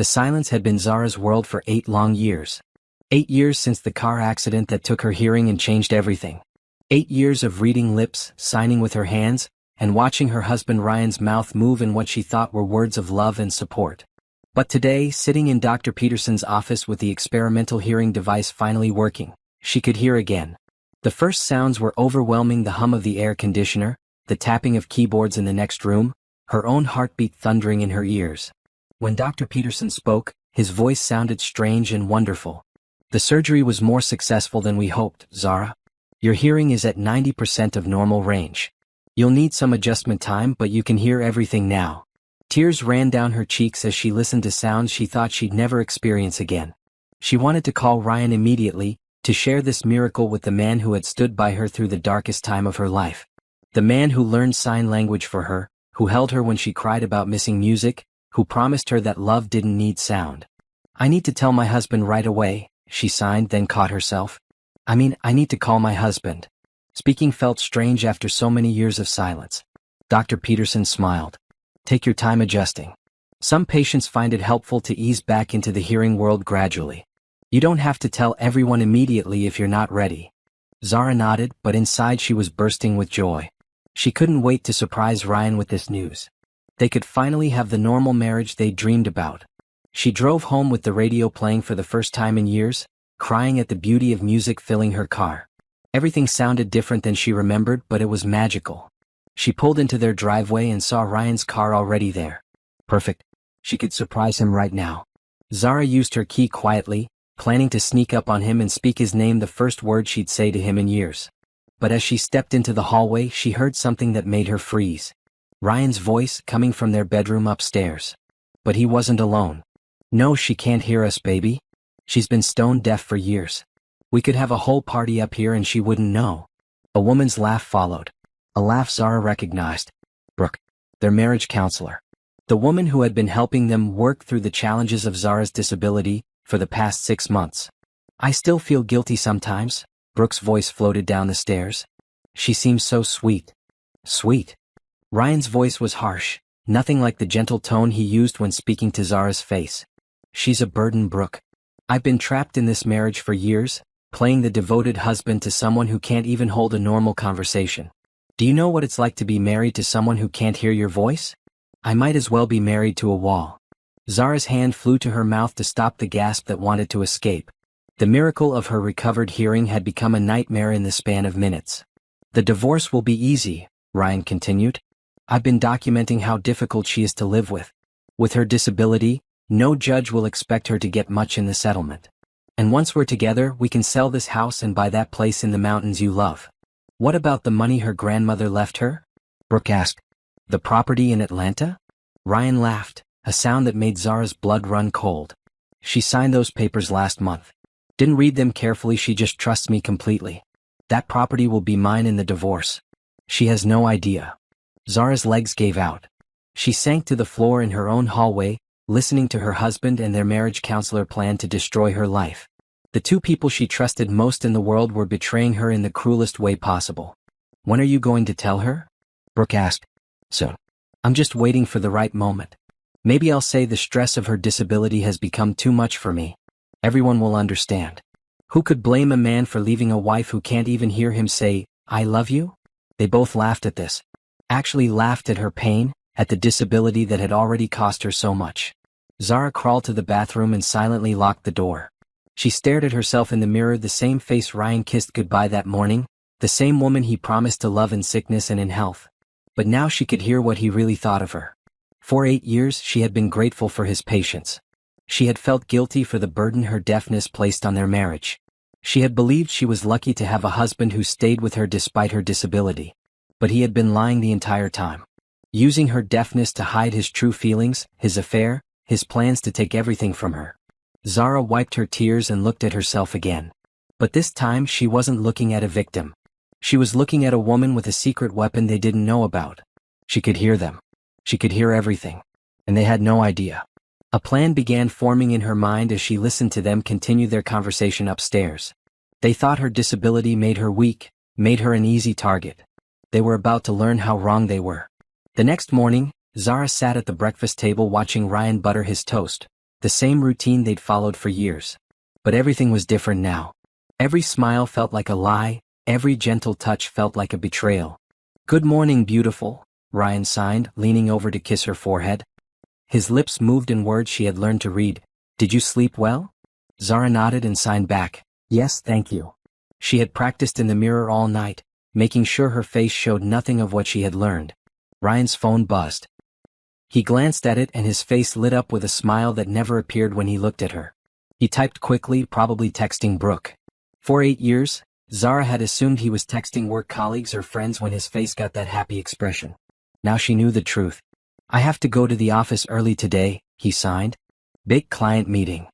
The silence had been Zara's world for 8 long years. 8 years since the car accident that took her hearing and changed everything. 8 years of reading lips, signing with her hands, and watching her husband Ryan's mouth move in what she thought were words of love and support. But today, sitting in Dr. Peterson's office with the experimental hearing device finally working, she could hear again. The first sounds were overwhelming: the hum of the air conditioner, the tapping of keyboards in the next room, her own heartbeat thundering in her ears. When Dr. Peterson spoke, his voice sounded strange and wonderful. "The surgery was more successful than we hoped, Zara. Your hearing is at 90% of normal range. You'll need some adjustment time, but you can hear everything now." Tears ran down her cheeks as she listened to sounds she thought she'd never experience again. She wanted to call Ryan immediately, to share this miracle with the man who had stood by her through the darkest time of her life. The man who learned sign language for her, who held her when she cried about missing music, who promised her that love didn't need sound. "I need to tell my husband right away," she signed, then caught herself. I need to call my husband." Speaking felt strange after so many years of silence. Dr. Peterson smiled. "Take your time adjusting. Some patients find it helpful to ease back into the hearing world gradually. You don't have to tell everyone immediately if you're not ready." Zara nodded, but inside she was bursting with joy. She couldn't wait to surprise Ryan with this news. They could finally have the normal marriage they dreamed about. She drove home with the radio playing for the first time in years, crying at the beauty of music filling her car. Everything sounded different than she remembered, but it was magical. She pulled into their driveway and saw Ryan's car already there. Perfect. She could surprise him right now. Zara used her key quietly, planning to sneak up on him and speak his name, the first word she'd say to him in years. But as she stepped into the hallway, she heard something that made her freeze. Ryan's voice, coming from their bedroom upstairs. But he wasn't alone. "No, she can't hear us, baby. She's been stone deaf for years. We could have a whole party up here and she wouldn't know." A woman's laugh followed. A laugh Zara recognized. Brooke, their marriage counselor. The woman who had been helping them work through the challenges of Zara's disability for the past 6 months. "I still feel guilty sometimes," Brooke's voice floated down the stairs. "She seems so sweet." Sweet? Ryan's voice was harsh, nothing like the gentle tone he used when speaking to Zara's face. "She's a burden, Brooke. I've been trapped in this marriage for years, playing the devoted husband to someone who can't even hold a normal conversation. Do you know what it's like to be married to someone who can't hear your voice? I might as well be married to a wall." Zara's hand flew to her mouth to stop the gasp that wanted to escape. The miracle of her recovered hearing had become a nightmare in the span of minutes. "The divorce will be easy," Ryan continued. "I've been documenting how difficult she is to live with. With her disability, no judge will expect her to get much in the settlement. And once we're together, we can sell this house and buy that place in the mountains you love." "What about the money her grandmother left her?" Brooke asked. "The property in Atlanta?" Ryan laughed, a sound that made Zara's blood run cold. "She signed those papers last month. Didn't read them carefully, she just trusts me completely. That property will be mine in the divorce. She has no idea." Zara's legs gave out. She sank to the floor in her own hallway, listening to her husband and their marriage counselor plan to destroy her life. The two people she trusted most in the world were betraying her in the cruelest way possible. "When are you going to tell her?" Brooke asked. "Soon. I'm just waiting for the right moment. Maybe I'll say the stress of her disability has become too much for me. Everyone will understand. Who could blame a man for leaving a wife who can't even hear him say, 'I love you'?" They both laughed at this. Actually laughed at her pain, at the disability that had already cost her so much. Zara crawled to the bathroom and silently locked the door. She stared at herself in the mirror, the same face Ryan kissed goodbye that morning, the same woman he promised to love in sickness and in health. But now she could hear what he really thought of her. For 8 years she had been grateful for his patience. She had felt guilty for the burden her deafness placed on their marriage. She had believed she was lucky to have a husband who stayed with her despite her disability. But he had been lying the entire time. Using her deafness to hide his true feelings, his affair, his plans to take everything from her. Zara wiped her tears and looked at herself again. But this time she wasn't looking at a victim. She was looking at a woman with a secret weapon they didn't know about. She could hear them. She could hear everything. And they had no idea. A plan began forming in her mind as she listened to them continue their conversation upstairs. They thought her disability made her weak, made her an easy target. They were about to learn how wrong they were. The next morning, Zara sat at the breakfast table watching Ryan butter his toast. The same routine they'd followed for years. But everything was different now. Every smile felt like a lie, every gentle touch felt like a betrayal. "Good morning, beautiful," Ryan signed, leaning over to kiss her forehead. His lips moved in words she had learned to read. "Did you sleep well?" Zara nodded and signed back. "Yes, thank you." She had practiced in the mirror all night, making sure her face showed nothing of what she had learned. Ryan's phone buzzed. He glanced at it and his face lit up with a smile that never appeared when he looked at her. He typed quickly, probably texting Brooke. For 8 years, Zara had assumed he was texting work colleagues or friends when his face got that happy expression. Now she knew the truth. "I have to go to the office early today," he signed. "Big client meeting."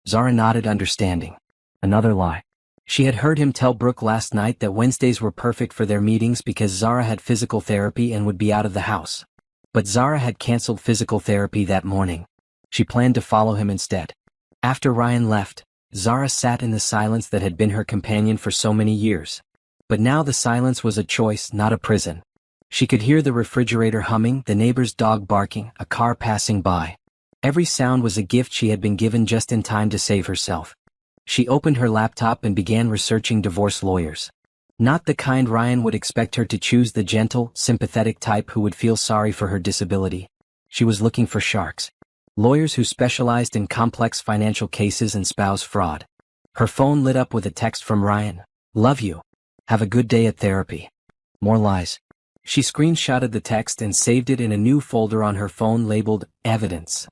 Zara nodded, understanding. Another lie. She had heard him tell Brooke last night that Wednesdays were perfect for their meetings because Zara had physical therapy and would be out of the house. But Zara had canceled physical therapy that morning. She planned to follow him instead. After Ryan left, Zara sat in the silence that had been her companion for so many years. But now the silence was a choice, not a prison. She could hear the refrigerator humming, the neighbor's dog barking, a car passing by. Every sound was a gift she had been given just in time to save herself. She opened her laptop and began researching divorce lawyers. Not the kind Ryan would expect her to choose, the gentle, sympathetic type who would feel sorry for her disability. She was looking for sharks. Lawyers who specialized in complex financial cases and spouse fraud. Her phone lit up with a text from Ryan. "Love you. Have a good day at therapy." More lies. She screenshotted the text and saved it in a new folder on her phone labeled Evidence.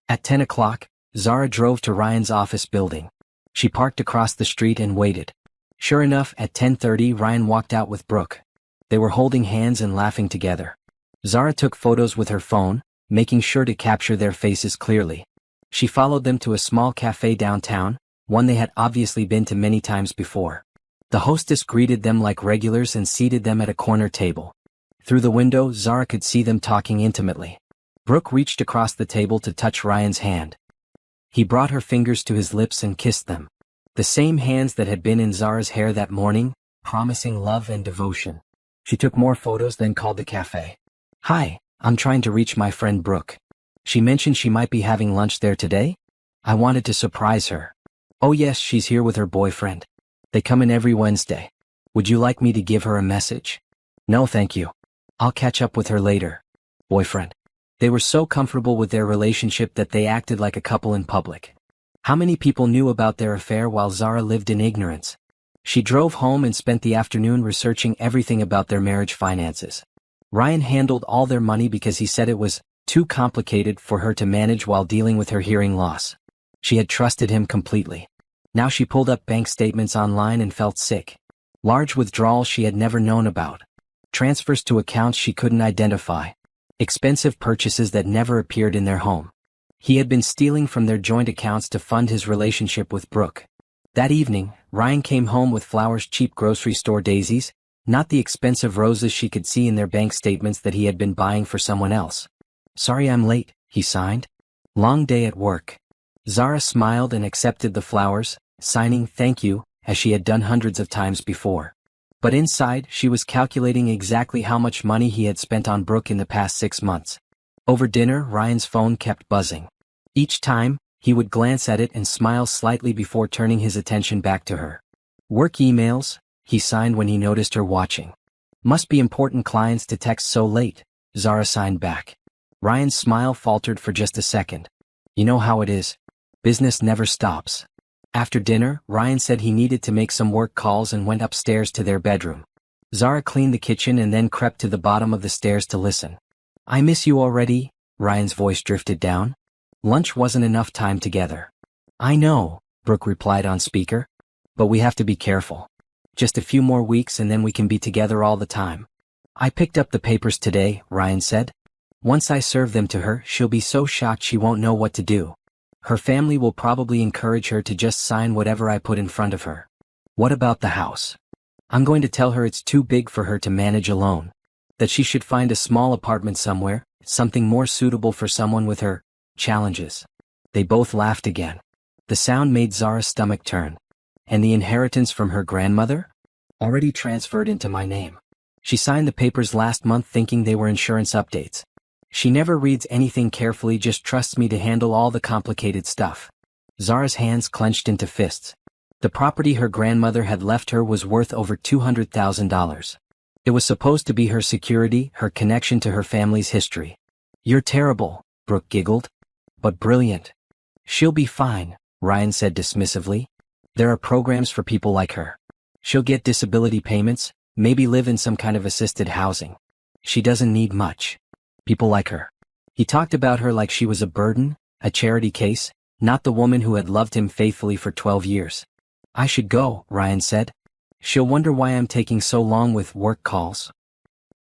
At 10 o'clock, Zara drove to Ryan's office building. She parked across the street and waited. Sure enough, at 10:30 Ryan walked out with Brooke. They were holding hands and laughing together. Zara took photos with her phone, making sure to capture their faces clearly. She followed them to a small cafe downtown, one they had obviously been to many times before. The hostess greeted them like regulars and seated them at a corner table. Through the window, Zara could see them talking intimately. Brooke reached across the table to touch Ryan's hand. He brought her fingers to his lips and kissed them. The same hands that had been in Zara's hair that morning, promising love and devotion. She took more photos, then called the cafe. "Hi, I'm trying to reach my friend Brooke. She mentioned she might be having lunch there today. I wanted to surprise her." "Oh yes, she's here with her boyfriend. They come in every Wednesday. Would you like me to give her a message?" "No thank you. I'll catch up with her later." Boyfriend. They were so comfortable with their relationship that they acted like a couple in public. How many people knew about their affair while Zara lived in ignorance? She drove home and spent the afternoon researching everything about their marriage finances. Ryan handled all their money because he said it was too complicated for her to manage while dealing with her hearing loss. She had trusted him completely. Now she pulled up bank statements online and felt sick. Large withdrawals she had never known about. Transfers to accounts she couldn't identify. Expensive purchases that never appeared in their home. He had been stealing from their joint accounts to fund his relationship with Brooke. That evening, Ryan came home with flowers, cheap grocery store daisies, not the expensive roses she could see in their bank statements that he had been buying for someone else. "Sorry I'm late," he signed. "Long day at work." Zara smiled and accepted the flowers, signing "thank you," as she had done hundreds of times before. But inside, she was calculating exactly how much money he had spent on Brooke in the past 6 months. Over dinner, Ryan's phone kept buzzing. Each time, he would glance at it and smile slightly before turning his attention back to her. "Work emails," he signed when he noticed her watching. "Must be important clients to text so late," Zara signed back. Ryan's smile faltered for just a second. "You know how it is. Business never stops." After dinner, Ryan said he needed to make some work calls and went upstairs to their bedroom. Zara cleaned the kitchen and then crept to the bottom of the stairs to listen. "I miss you already," Ryan's voice drifted down. "Lunch wasn't enough time together." "I know," Brooke replied on speaker. "But we have to be careful. Just a few more weeks and then we can be together all the time." "I picked up the papers today," Ryan said. "Once I serve them to her, she'll be so shocked she won't know what to do. Her family will probably encourage her to just sign whatever I put in front of her." "What about the house?" "I'm going to tell her it's too big for her to manage alone. That she should find a small apartment somewhere, something more suitable for someone with her challenges." They both laughed again. The sound made Zara's stomach turn. "And the inheritance from her grandmother?" "Already transferred into my name. She signed the papers last month thinking they were insurance updates. She never reads anything carefully, just trusts me to handle all the complicated stuff. Zara's hands clenched into fists. The property her grandmother had left her was worth over $200,000. It was supposed to be her security, her connection to her family's history. You're terrible, Brooke giggled. But brilliant. She'll be fine, Ryan said dismissively. There are programs for people like her. She'll get disability payments, maybe live in some kind of assisted housing. She doesn't need much. People like her. He talked about her like she was a burden, a charity case, not the woman who had loved him faithfully for 12 years. I should go, Ryan said. She'll wonder why I'm taking so long with work calls.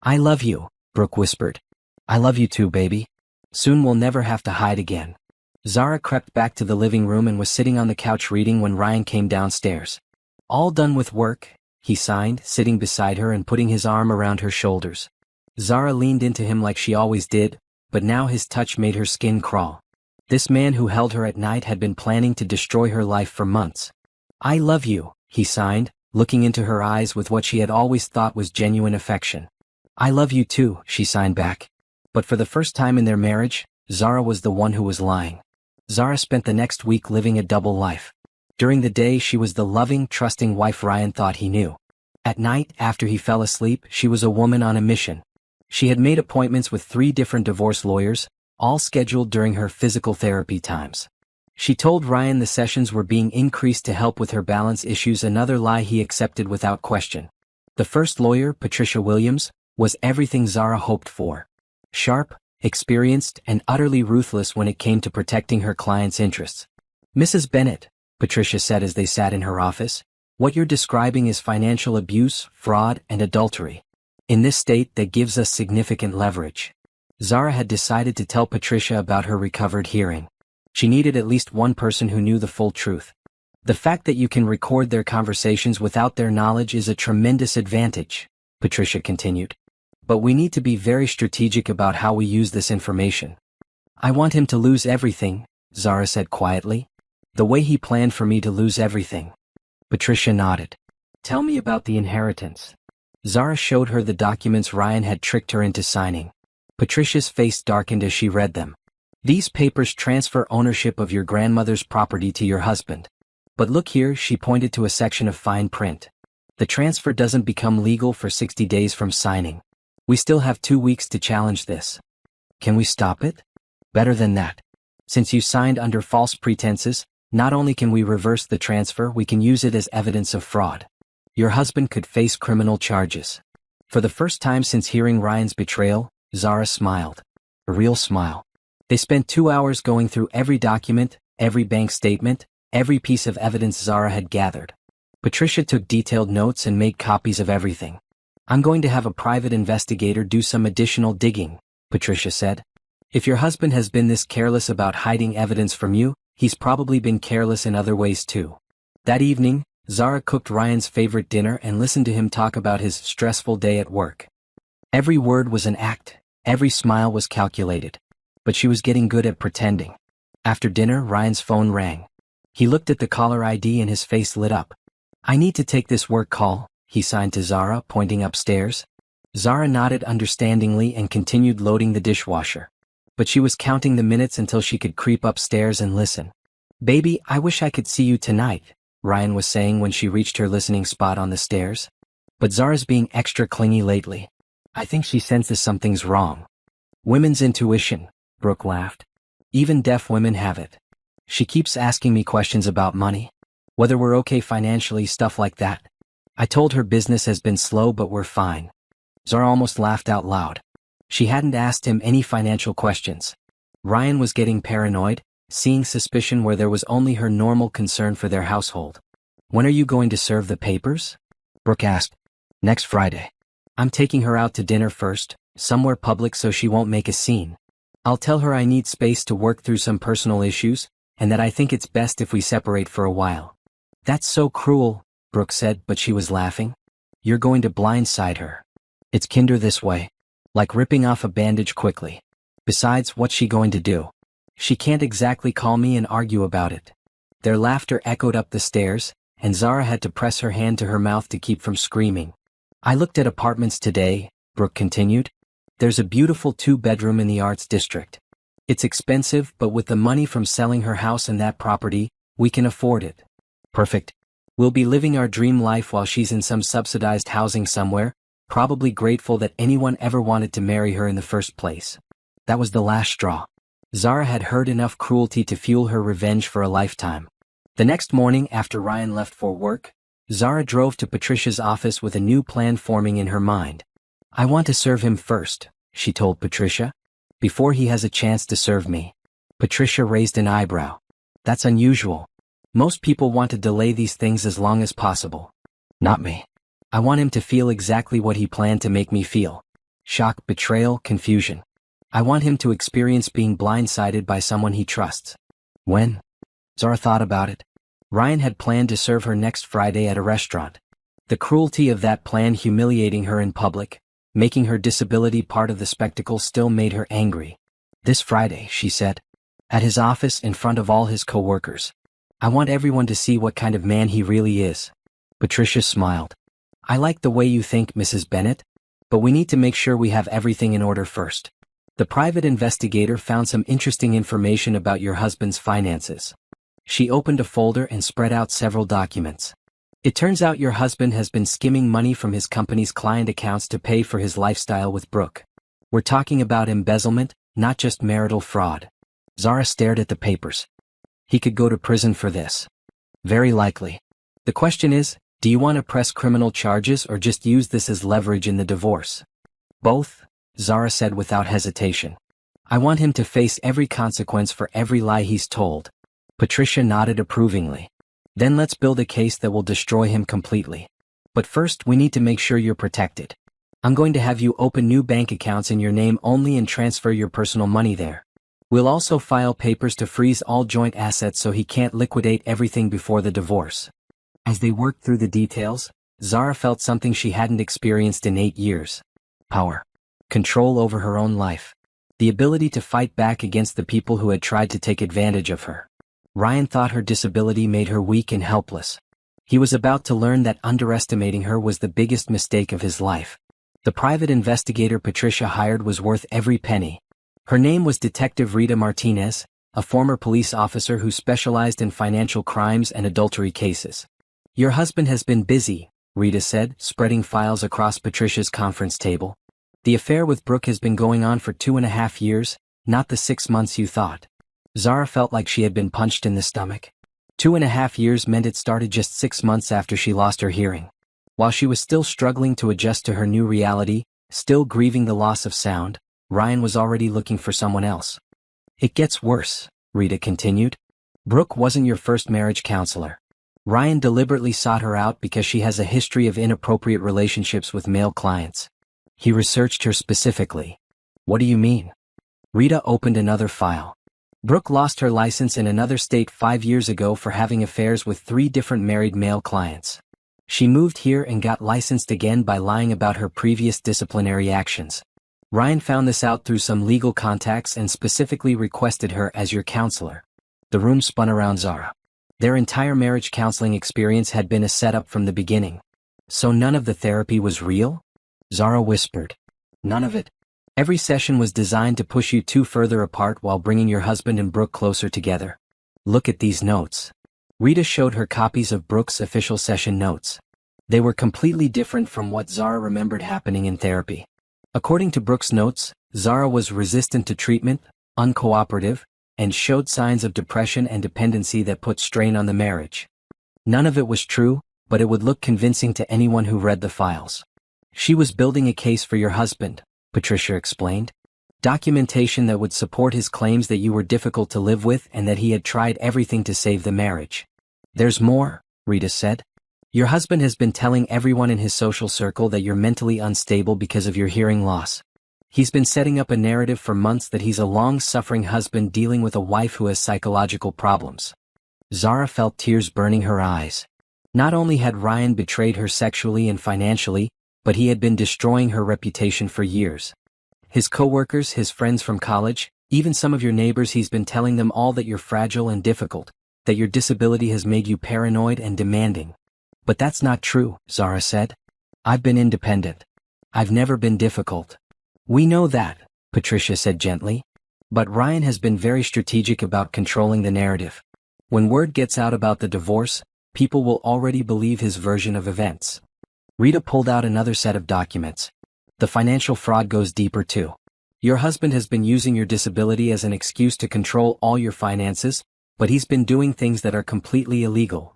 I love you, Brooke whispered. I love you too, baby. Soon we'll never have to hide again. Zara crept back to the living room and was sitting on the couch reading when Ryan came downstairs. All done with work, he signed, sitting beside her and putting his arm around her shoulders. Zara leaned into him like she always did, but now his touch made her skin crawl. This man who held her at night had been planning to destroy her life for months. I love you, he signed, looking into her eyes with what she had always thought was genuine affection. I love you too, she signed back. But for the first time in their marriage, Zara was the one who was lying. Zara spent the next week living a double life. During the day she was the loving, trusting wife Ryan thought he knew. At night, after he fell asleep, she was a woman on a mission. She had made appointments with 3 different divorce lawyers, all scheduled during her physical therapy times. She told Ryan the sessions were being increased to help with her balance issues, another lie he accepted without question. The first lawyer, Patricia Williams, was everything Zara hoped for. Sharp, experienced, and utterly ruthless when it came to protecting her clients' interests. Mrs. Bennett, Patricia said as they sat in her office, what you're describing is financial abuse, fraud, and adultery. In this state, that gives us significant leverage. Zara had decided to tell Patricia about her recovered hearing. She needed at least one person who knew the full truth. The fact that you can record their conversations without their knowledge is a tremendous advantage, Patricia continued. But we need to be very strategic about how we use this information. I want him to lose everything, Zara said quietly. The way he planned for me to lose everything. Patricia nodded. Tell me about the inheritance. Zara showed her the documents Ryan had tricked her into signing. Patricia's face darkened as she read them. These papers transfer ownership of your grandmother's property to your husband. But look here, she pointed to a section of fine print. The transfer doesn't become legal for 60 days from signing. We still have 2 weeks to challenge this. Can we stop it? Better than that. Since you signed under false pretenses, not only can we reverse the transfer, we can use it as evidence of fraud. Your husband could face criminal charges. For the first time since hearing Ryan's betrayal, Zara smiled. A real smile. They spent 2 hours going through every document, every bank statement, every piece of evidence Zara had gathered. Patricia took detailed notes and made copies of everything. I'm going to have a private investigator do some additional digging, Patricia said. If your husband has been this careless about hiding evidence from you, he's probably been careless in other ways too. That evening, Zara cooked Ryan's favorite dinner and listened to him talk about his stressful day at work. Every word was an act, every smile was calculated. But she was getting good at pretending. After dinner, Ryan's phone rang. He looked at the caller ID and his face lit up. I need to take this work call, he signed to Zara, pointing upstairs. Zara nodded understandingly and continued loading the dishwasher. But she was counting the minutes until she could creep upstairs and listen. Baby, I wish I could see you tonight, Ryan was saying when she reached her listening spot on the stairs. But Zara's being extra clingy lately. I think she senses something's wrong. Women's intuition, Brooke laughed. Even deaf women have it. She keeps asking me questions about money. Whether we're okay financially, stuff like that. I told her business has been slow but we're fine. Zara almost laughed out loud. She hadn't asked him any financial questions. Ryan was getting paranoid, seeing suspicion where there was only her normal concern for their household. When are you going to serve the papers? Brooke asked. Next Friday. I'm taking her out to dinner first, somewhere public so she won't make a scene. I'll tell her I need space to work through some personal issues, and that I think it's best if we separate for a while. That's so cruel, Brooke said, but she was laughing. You're going to blindside her. It's kinder this way. Like ripping off a bandage quickly. Besides, what's she going to do? She can't exactly call me and argue about it. Their laughter echoed up the stairs, and Zara had to press her hand to her mouth to keep from screaming. I looked at apartments today, Brooke continued. There's a beautiful 2-bedroom in the Arts District. It's expensive, but with the money from selling her house and that property, we can afford it. Perfect. We'll be living our dream life while she's in some subsidized housing somewhere, probably grateful that anyone ever wanted to marry her in the first place. That was the last straw. Zara had heard enough cruelty to fuel her revenge for a lifetime. The next morning, after Ryan left for work, Zara drove to Patricia's office with a new plan forming in her mind. I want to serve him first, she told Patricia, before he has a chance to serve me. Patricia raised an eyebrow. That's unusual. Most people want to delay these things as long as possible. Not me. I want him to feel exactly what he planned to make me feel. Shock, betrayal, confusion. I want him to experience being blindsided by someone he trusts. When? Zara thought about it. Ryan had planned to serve her next Friday at a restaurant. The cruelty of that plan humiliating her in public, making her disability part of the spectacle still made her angry. This Friday, she said. At his office in front of all his co-workers. I want everyone to see what kind of man he really is. Patricia smiled. I like the way you think, Mrs. Bennett, but we need to make sure we have everything in order first. The private investigator found some interesting information about your husband's finances. She opened a folder and spread out several documents. It turns out your husband has been skimming money from his company's client accounts to pay for his lifestyle with Brooke. We're talking about embezzlement, not just marital fraud. Zara stared at the papers. He could go to prison for this. Very likely. The question is, do you want to press criminal charges or just use this as leverage in the divorce? Both, Zara said without hesitation. I want him to face every consequence for every lie he's told. Patricia nodded approvingly. Then let's build a case that will destroy him completely. But first we need to make sure you're protected. I'm going to have you open new bank accounts in your name only and transfer your personal money there. We'll also file papers to freeze all joint assets so he can't liquidate everything before the divorce. As they worked through the details, Zara felt something she hadn't experienced in 8 years. Power. Control over her own life. The ability to fight back against the people who had tried to take advantage of her. Ryan thought her disability made her weak and helpless. He was about to learn that underestimating her was the biggest mistake of his life. The private investigator Patricia hired was worth every penny. Her name was Detective Rita Martinez, a former police officer who specialized in financial crimes and adultery cases. Your husband has been busy, Rita said, spreading files across Patricia's conference table. The affair with Brooke has been going on for 2.5 years, not the 6 months you thought. Zara felt like she had been punched in the stomach. 2.5 years meant it started just 6 months after she lost her hearing. While she was still struggling to adjust to her new reality, still grieving the loss of sound, Ryan was already looking for someone else. It gets worse, Rita continued. Brooke wasn't your first marriage counselor. Ryan deliberately sought her out because she has a history of inappropriate relationships with male clients. He researched her specifically. What do you mean? Rita opened another file. Brooke lost her license in another state 5 years ago for having affairs with 3 different married male clients. She moved here and got licensed again by lying about her previous disciplinary actions. Ryan found this out through some legal contacts and specifically requested her as your counselor. The room spun around Zara. Their entire marriage counseling experience had been a setup from the beginning. So none of the therapy was real? Zara whispered. None of it. Every session was designed to push you 2 further apart while bringing your husband and Brooke closer together. Look at these notes. Rita showed her copies of Brooke's official session notes. They were completely different from what Zara remembered happening in therapy. According to Brooke's notes, Zara was resistant to treatment, uncooperative, and showed signs of depression and dependency that put strain on the marriage. None of it was true, but it would look convincing to anyone who read the files. She was building a case for your husband, Patricia explained. Documentation that would support his claims that you were difficult to live with and that he had tried everything to save the marriage. There's more, Rita said. Your husband has been telling everyone in his social circle that you're mentally unstable because of your hearing loss. He's been setting up a narrative for months that he's a long-suffering husband dealing with a wife who has psychological problems. Zara felt tears burning her eyes. Not only had Ryan betrayed her sexually and financially, but he had been destroying her reputation for years. His coworkers, his friends from college, even some of your neighbors, he's been telling them all that you're fragile and difficult, that your disability has made you paranoid and demanding. But that's not true, Zara said. I've been independent. I've never been difficult. We know that, Patricia said gently. But Ryan has been very strategic about controlling the narrative. When word gets out about the divorce, people will already believe his version of events. Rita pulled out another set of documents. The financial fraud goes deeper too. Your husband has been using your disability as an excuse to control all your finances, but he's been doing things that are completely illegal.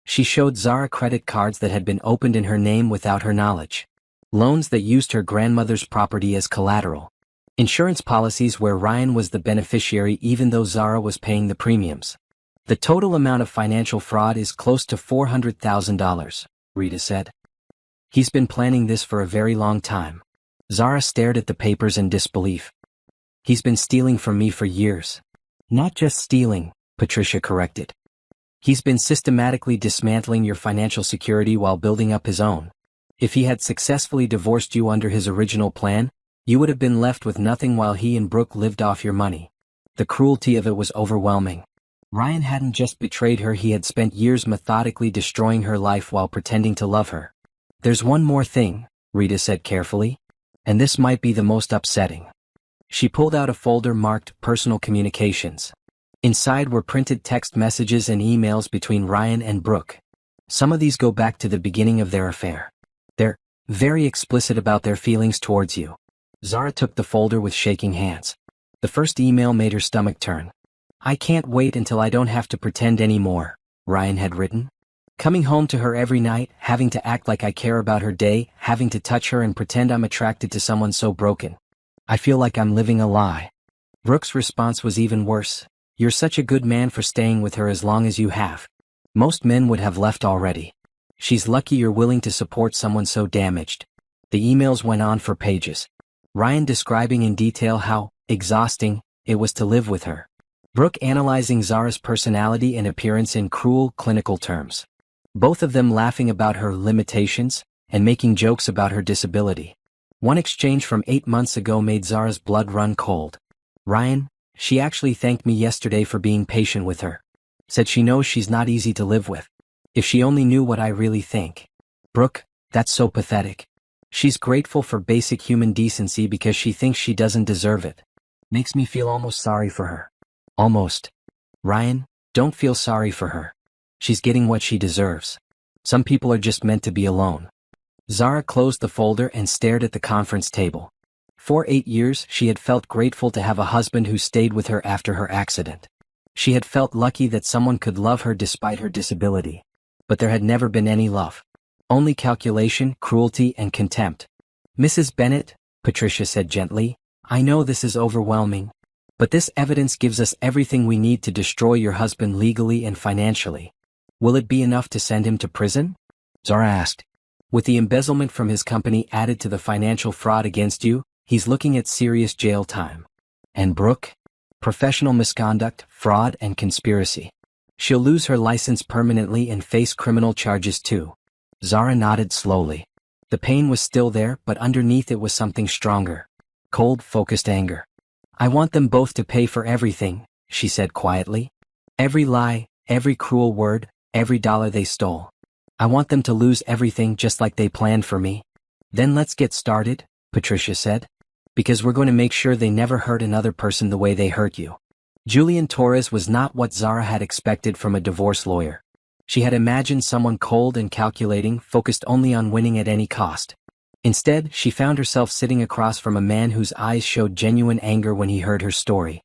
She showed Zara credit cards that had been opened in her name without her knowledge. Loans that used her grandmother's property as collateral. Insurance policies where Ryan was the beneficiary even though Zara was paying the premiums. The total amount of financial fraud is close to $400,000, Rita said. He's been planning this for a very long time. Zara stared at the papers in disbelief. He's been stealing from me for years. Not just stealing, Patricia corrected. He's been systematically dismantling your financial security while building up his own. If he had successfully divorced you under his original plan, you would have been left with nothing while he and Brooke lived off your money. The cruelty of it was overwhelming. Ryan hadn't just betrayed her, he had spent years methodically destroying her life while pretending to love her. There's one more thing, Rita said carefully. And this might be the most upsetting. She pulled out a folder marked Personal Communications. Inside were printed text messages and emails between Ryan and Brooke. Some of these go back to the beginning of their affair. They're very explicit about their feelings towards you. Zara took the folder with shaking hands. The first email made her stomach turn. I can't wait until I don't have to pretend anymore, Ryan had written. Coming home to her every night, having to act like I care about her day, having to touch her and pretend I'm attracted to someone so broken. I feel like I'm living a lie. Brooke's response was even worse. You're such a good man for staying with her as long as you have. Most men would have left already. She's lucky you're willing to support someone so damaged. The emails went on for pages. Ryan describing in detail how exhausting it was to live with her. Brooke analyzing Zara's personality and appearance in cruel, clinical terms. Both of them laughing about her limitations and making jokes about her disability. One exchange from 8 months ago made Zara's blood run cold. Ryan, she actually thanked me yesterday for being patient with her. Said she knows she's not easy to live with. If she only knew what I really think. Brooke, that's so pathetic. She's grateful for basic human decency because she thinks she doesn't deserve it. Makes me feel almost sorry for her. Almost. Ryan, don't feel sorry for her. She's getting what she deserves. Some people are just meant to be alone. Zara closed the folder and stared at the conference table. For 8 years, she had felt grateful to have a husband who stayed with her after her accident. She had felt lucky that someone could love her despite her disability. But there had never been any love. Only calculation, cruelty, and contempt. Mrs. Bennet, Patricia said gently, I know this is overwhelming. But this evidence gives us everything we need to destroy your husband legally and financially. Will it be enough to send him to prison? Zara asked. With the embezzlement from his company added to the financial fraud against you, he's looking at serious jail time. And Brooke? Professional misconduct, fraud, and conspiracy. She'll lose her license permanently and face criminal charges too. Zara nodded slowly. The pain was still there, but underneath it was something stronger. Cold, focused anger. I want them both to pay for everything, she said quietly. Every lie, every cruel word, every dollar they stole. I want them to lose everything just like they planned for me. Then let's get started, Patricia said. Because we're going to make sure they never hurt another person the way they hurt you. Julian Torres was not what Zara had expected from a divorce lawyer. She had imagined someone cold and calculating, focused only on winning at any cost. Instead, she found herself sitting across from a man whose eyes showed genuine anger when he heard her story.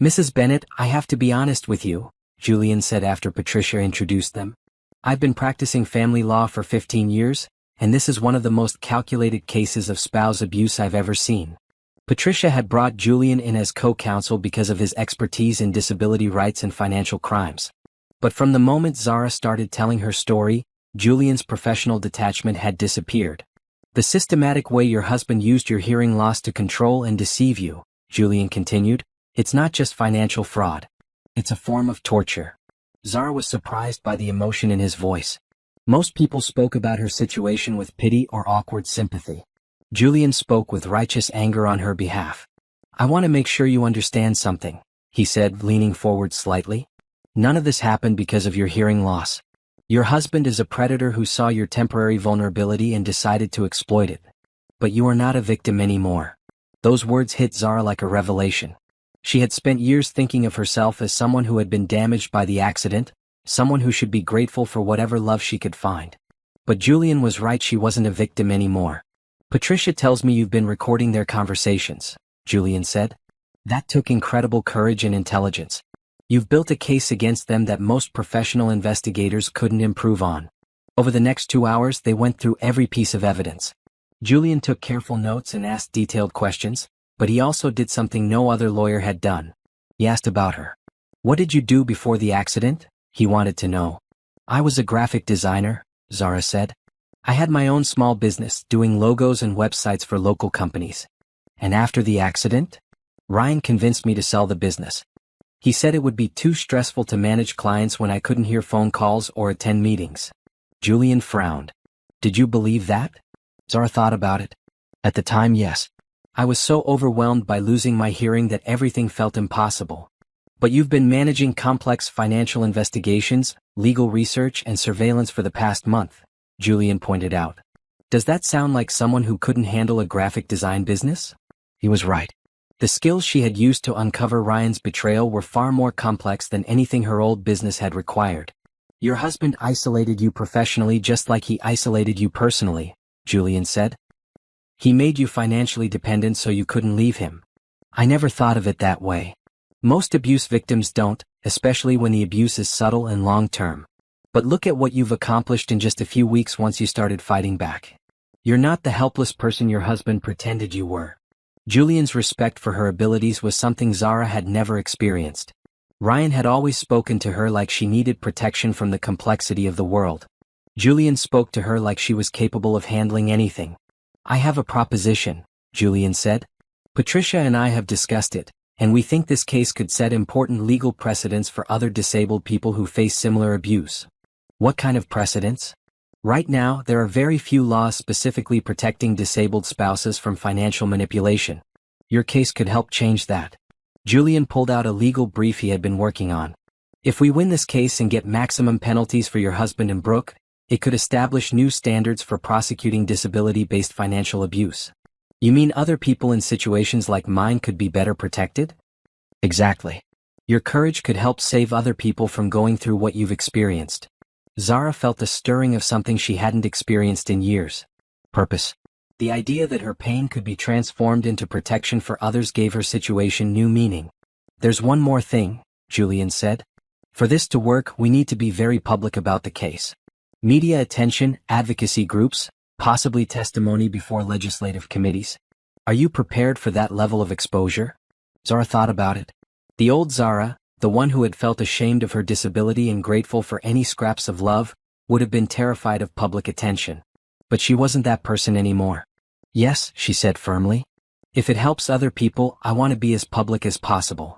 Mrs. Bennet, I have to be honest with you, Julian said after Patricia introduced them. I've been practicing family law for 15 years, and this is one of the most calculated cases of spouse abuse I've ever seen. Patricia had brought Julian in as co-counsel because of his expertise in disability rights and financial crimes. But from the moment Zara started telling her story, Julian's professional detachment had disappeared. The systematic way your husband used your hearing loss to control and deceive you, Julian continued, it's not just financial fraud. It's a form of torture. Zara was surprised by the emotion in his voice. Most people spoke about her situation with pity or awkward sympathy. Julian spoke with righteous anger on her behalf. I want to make sure you understand something, he said, leaning forward slightly. None of this happened because of your hearing loss. Your husband is a predator who saw your temporary vulnerability and decided to exploit it. But you are not a victim anymore. Those words hit Zara like a revelation. She had spent years thinking of herself as someone who had been damaged by the accident, someone who should be grateful for whatever love she could find. But Julian was right, she wasn't a victim anymore. Patricia tells me you've been recording their conversations, Julian said. That took incredible courage and intelligence. You've built a case against them that most professional investigators couldn't improve on. Over the next 2 hours they went through every piece of evidence. Julian took careful notes and asked detailed questions, but he also did something no other lawyer had done. He asked about her. What did you do before the accident? He wanted to know. I was a graphic designer, Zara said. I had my own small business doing logos and websites for local companies. And after the accident? Ryan convinced me to sell the business. He said it would be too stressful to manage clients when I couldn't hear phone calls or attend meetings. Julian frowned. Did you believe that? Zara thought about it. At the time, yes. I was so overwhelmed by losing my hearing that everything felt impossible. But you've been managing complex financial investigations, legal research, and surveillance for the past month, Julian pointed out. Does that sound like someone who couldn't handle a graphic design business? He was right. The skills she had used to uncover Ryan's betrayal were far more complex than anything her old business had required. Your husband isolated you professionally just like he isolated you personally, Julian said. He made you financially dependent so you couldn't leave him. I never thought of it that way. Most abuse victims don't, especially when the abuse is subtle and long-term. But look at what you've accomplished in just a few weeks once you started fighting back. You're not the helpless person your husband pretended you were. Julian's respect for her abilities was something Zara had never experienced. Ryan had always spoken to her like she needed protection from the complexity of the world. Julian spoke to her like she was capable of handling anything. I have a proposition, Julian said. Patricia and I have discussed it, and we think this case could set important legal precedents for other disabled people who face similar abuse. What kind of precedents? Right now, there are very few laws specifically protecting disabled spouses from financial manipulation. Your case could help change that. Julian pulled out a legal brief he had been working on. If we win this case and get maximum penalties for your husband and Brooke, it could establish new standards for prosecuting disability-based financial abuse. You mean other people in situations like mine could be better protected? Exactly. Your courage could help save other people from going through what you've experienced. Zara felt a stirring of something she hadn't experienced in years. Purpose. The idea that her pain could be transformed into protection for others gave her situation new meaning. There's one more thing, Julian said. For this to work, we need to be very public about the case. Media attention, advocacy groups, possibly testimony before legislative committees. Are you prepared for that level of exposure? Zara thought about it. The old Zara, the one who had felt ashamed of her disability and grateful for any scraps of love, would have been terrified of public attention. But she wasn't that person anymore. Yes, she said firmly. If it helps other people, I want to be as public as possible.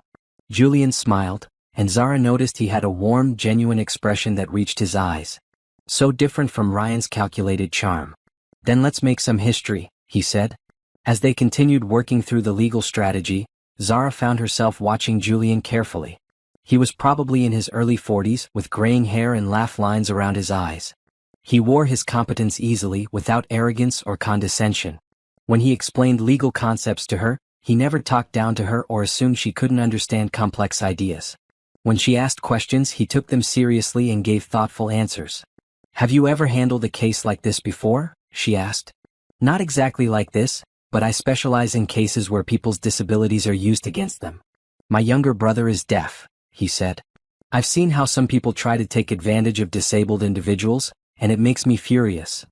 Julian smiled, and Zara noticed he had a warm, genuine expression that reached his eyes. So different from Ryan's calculated charm. Then let's make some history, he said. As they continued working through the legal strategy, Zara found herself watching Julian carefully. He was probably in his early 40s, with graying hair and laugh lines around his eyes. He wore his competence easily, without arrogance or condescension. When he explained legal concepts to her, he never talked down to her or assumed she couldn't understand complex ideas. When she asked questions, he took them seriously and gave thoughtful answers. Have you ever handled a case like this before? She asked. Not exactly like this, but I specialize in cases where people's disabilities are used against them. My younger brother is deaf, he said. I've seen how some people try to take advantage of disabled individuals, and it makes me furious.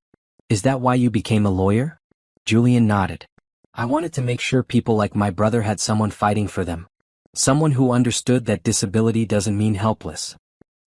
Is that why you became a lawyer? Julian nodded. I wanted to make sure people like my brother had someone fighting for them. Someone who understood that disability doesn't mean helpless.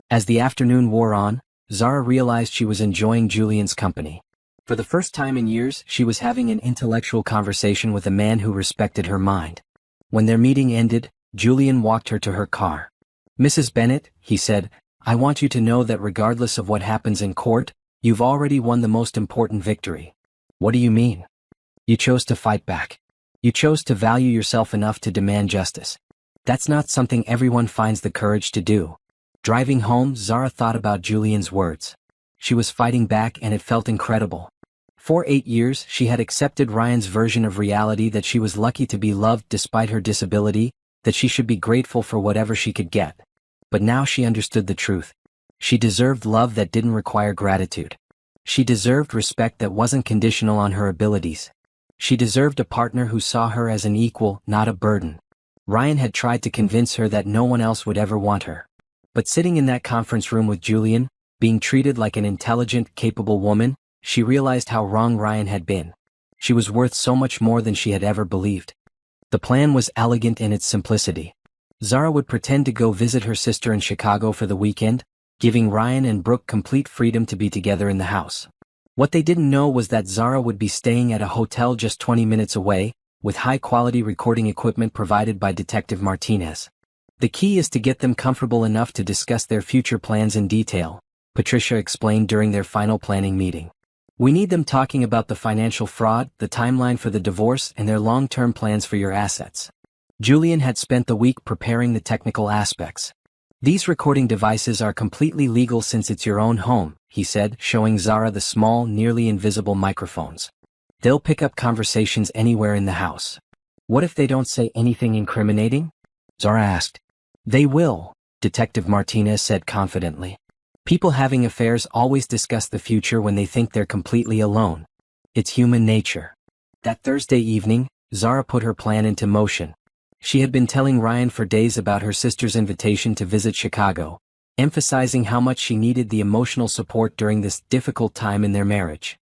As the afternoon wore on, Zara realized she was enjoying Julian's company. For the first time in years, she was having an intellectual conversation with a man who respected her mind. When their meeting ended, Julian walked her to her car. Mrs. Bennett, he said, I want you to know that regardless of what happens in court, you've already won the most important victory. What do you mean? You chose to fight back. You chose to value yourself enough to demand justice. That's not something everyone finds the courage to do. Driving home, Zara thought about Julian's words. She was fighting back and it felt incredible. For 8 years she had accepted Ryan's version of reality, that she was lucky to be loved despite her disability, that she should be grateful for whatever she could get. But now she understood the truth. She deserved love that didn't require gratitude. She deserved respect that wasn't conditional on her abilities. She deserved a partner who saw her as an equal, not a burden. Ryan had tried to convince her that no one else would ever want her. But sitting in that conference room with Julian, being treated like an intelligent, capable woman, she realized how wrong Ryan had been. She was worth so much more than she had ever believed. The plan was elegant in its simplicity. Zara would pretend to go visit her sister in Chicago for the weekend, giving Ryan and Brooke complete freedom to be together in the house. What they didn't know was that Zara would be staying at a hotel just 20 minutes away, with high-quality recording equipment provided by Detective Martinez. The key is to get them comfortable enough to discuss their future plans in detail, Patricia explained during their final planning meeting. We need them talking about the financial fraud, the timeline for the divorce, and their long-term plans for your assets. Julian had spent the week preparing the technical aspects. These recording devices are completely legal since it's your own home, he said, showing Zara the small, nearly invisible microphones. They'll pick up conversations anywhere in the house. What if they don't say anything incriminating? Zara asked. They will, Detective Martinez said confidently. People having affairs always discuss the future when they think they're completely alone. It's human nature. That Thursday evening, Zara put her plan into motion. She had been telling Ryan for days about her sister's invitation to visit Chicago, emphasizing how much she needed the emotional support during this difficult time in their marriage.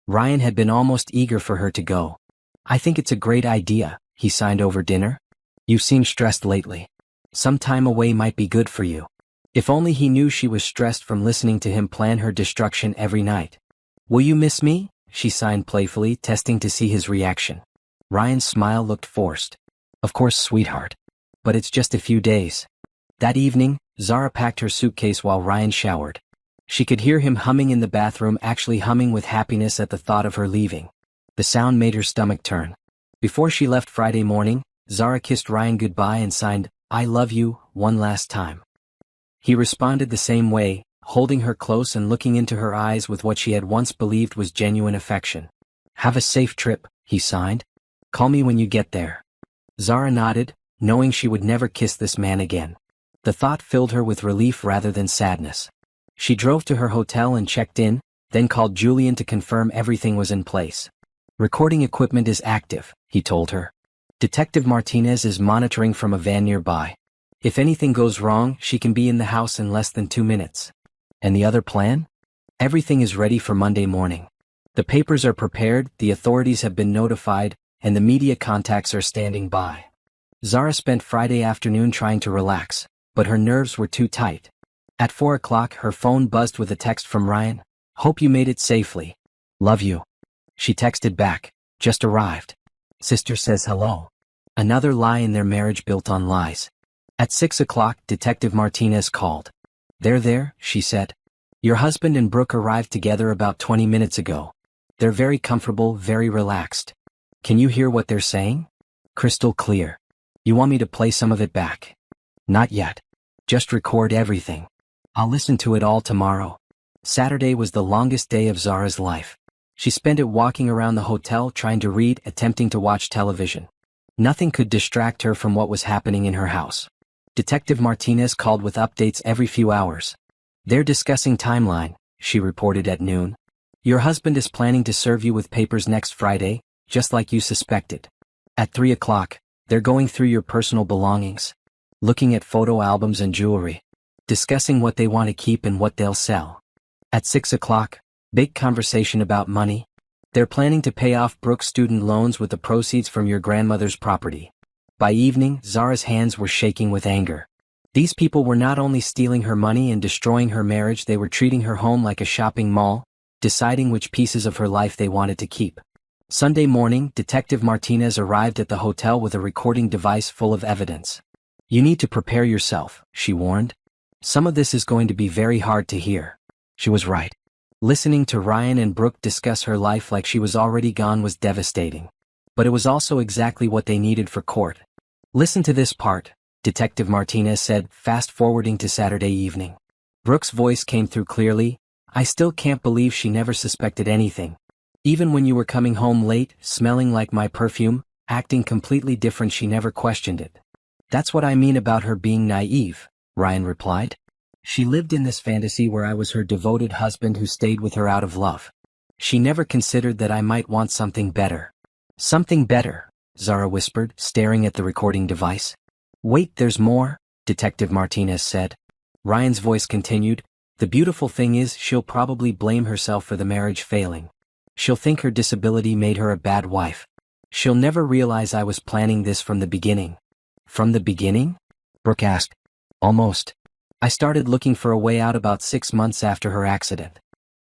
Ryan had been almost eager for her to go. I think it's a great idea, he signed over dinner. You seem stressed lately. Some time away might be good for you. If only he knew she was stressed from listening to him plan her destruction every night. Will you miss me? She signed playfully, testing to see his reaction. Ryan's smile looked forced. Of course, sweetheart. But it's just a few days. That evening, Zara packed her suitcase while Ryan showered. She could hear him humming in the bathroom, actually humming with happiness at the thought of her leaving. The sound made her stomach turn. Before she left Friday morning, Zara kissed Ryan goodbye and signed, I love you, one last time. He responded the same way, holding her close and looking into her eyes with what she had once believed was genuine affection. Have a safe trip, he signed. Call me when you get there. Zara nodded, knowing she would never kiss this man again. The thought filled her with relief rather than sadness. She drove to her hotel and checked in, then called Julian to confirm everything was in place. Recording equipment is active, he told her. Detective Martinez is monitoring from a van nearby. If anything goes wrong, she can be in the house in less than 2 minutes. And the other plan? Everything is ready for Monday morning. The papers are prepared, the authorities have been notified, and the media contacts are standing by. Zara spent Friday afternoon trying to relax, but her nerves were too tight. At 4 o'clock, her phone buzzed with a text from Ryan. Hope you made it safely. Love you. She texted back, just arrived. Sister says hello. Another lie in their marriage built on lies. At 6 o'clock, Detective Martinez called. They're there, she said. Your husband and Brooke arrived together about 20 minutes ago. They're very comfortable, very relaxed. Can you hear what they're saying? Crystal clear. You want me to play some of it back? Not yet. Just record everything. I'll listen to it all tomorrow. Saturday was the longest day of Zara's life. She spent it walking around the hotel, trying to read, attempting to watch television. Nothing could distract her from what was happening in her house. Detective Martinez called with updates every few hours. They're discussing timeline, she reported at noon. Your husband is planning to serve you with papers next Friday, just like you suspected. At 3 o'clock, they're going through your personal belongings, looking at photo albums and jewelry, discussing what they want to keep and what they'll sell. At 6 o'clock, big conversation about money. They're planning to pay off Brooke's student loans with the proceeds from your grandmother's property. By evening, Zara's hands were shaking with anger. These people were not only stealing her money and destroying her marriage, they were treating her home like a shopping mall, deciding which pieces of her life they wanted to keep. Sunday morning, Detective Martinez arrived at the hotel with a recording device full of evidence. You need to prepare yourself, she warned. Some of this is going to be very hard to hear. She was right. Listening to Ryan and Brooke discuss her life like she was already gone was devastating. But it was also exactly what they needed for court. Listen to this part, Detective Martinez said, fast-forwarding to Saturday evening. Brooke's voice came through clearly. I still can't believe she never suspected anything. Even when you were coming home late, smelling like my perfume, acting completely different, she never questioned it. That's what I mean about her being naive, Ryan replied. She lived in this fantasy where I was her devoted husband who stayed with her out of love. She never considered that I might want something better. Something better, Zara whispered, staring at the recording device. Wait, there's more, Detective Martinez said. Ryan's voice continued. The beautiful thing is, she'll probably blame herself for the marriage failing. She'll think her disability made her a bad wife. She'll never realize I was planning this from the beginning. From the beginning? Brooke asked. Almost. I started looking for a way out about 6 months after her accident.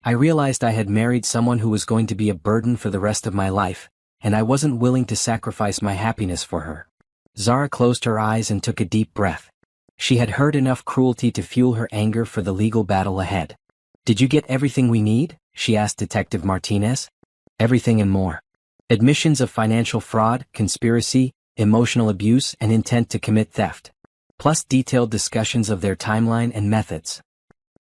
I realized I had married someone who was going to be a burden for the rest of my life, and I wasn't willing to sacrifice my happiness for her. Zara closed her eyes and took a deep breath. She had heard enough cruelty to fuel her anger for the legal battle ahead. Did you get everything we need? She asked Detective Martinez. Everything and more. Admissions of financial fraud, conspiracy, emotional abuse, and intent to commit theft. Plus detailed discussions of their timeline and methods.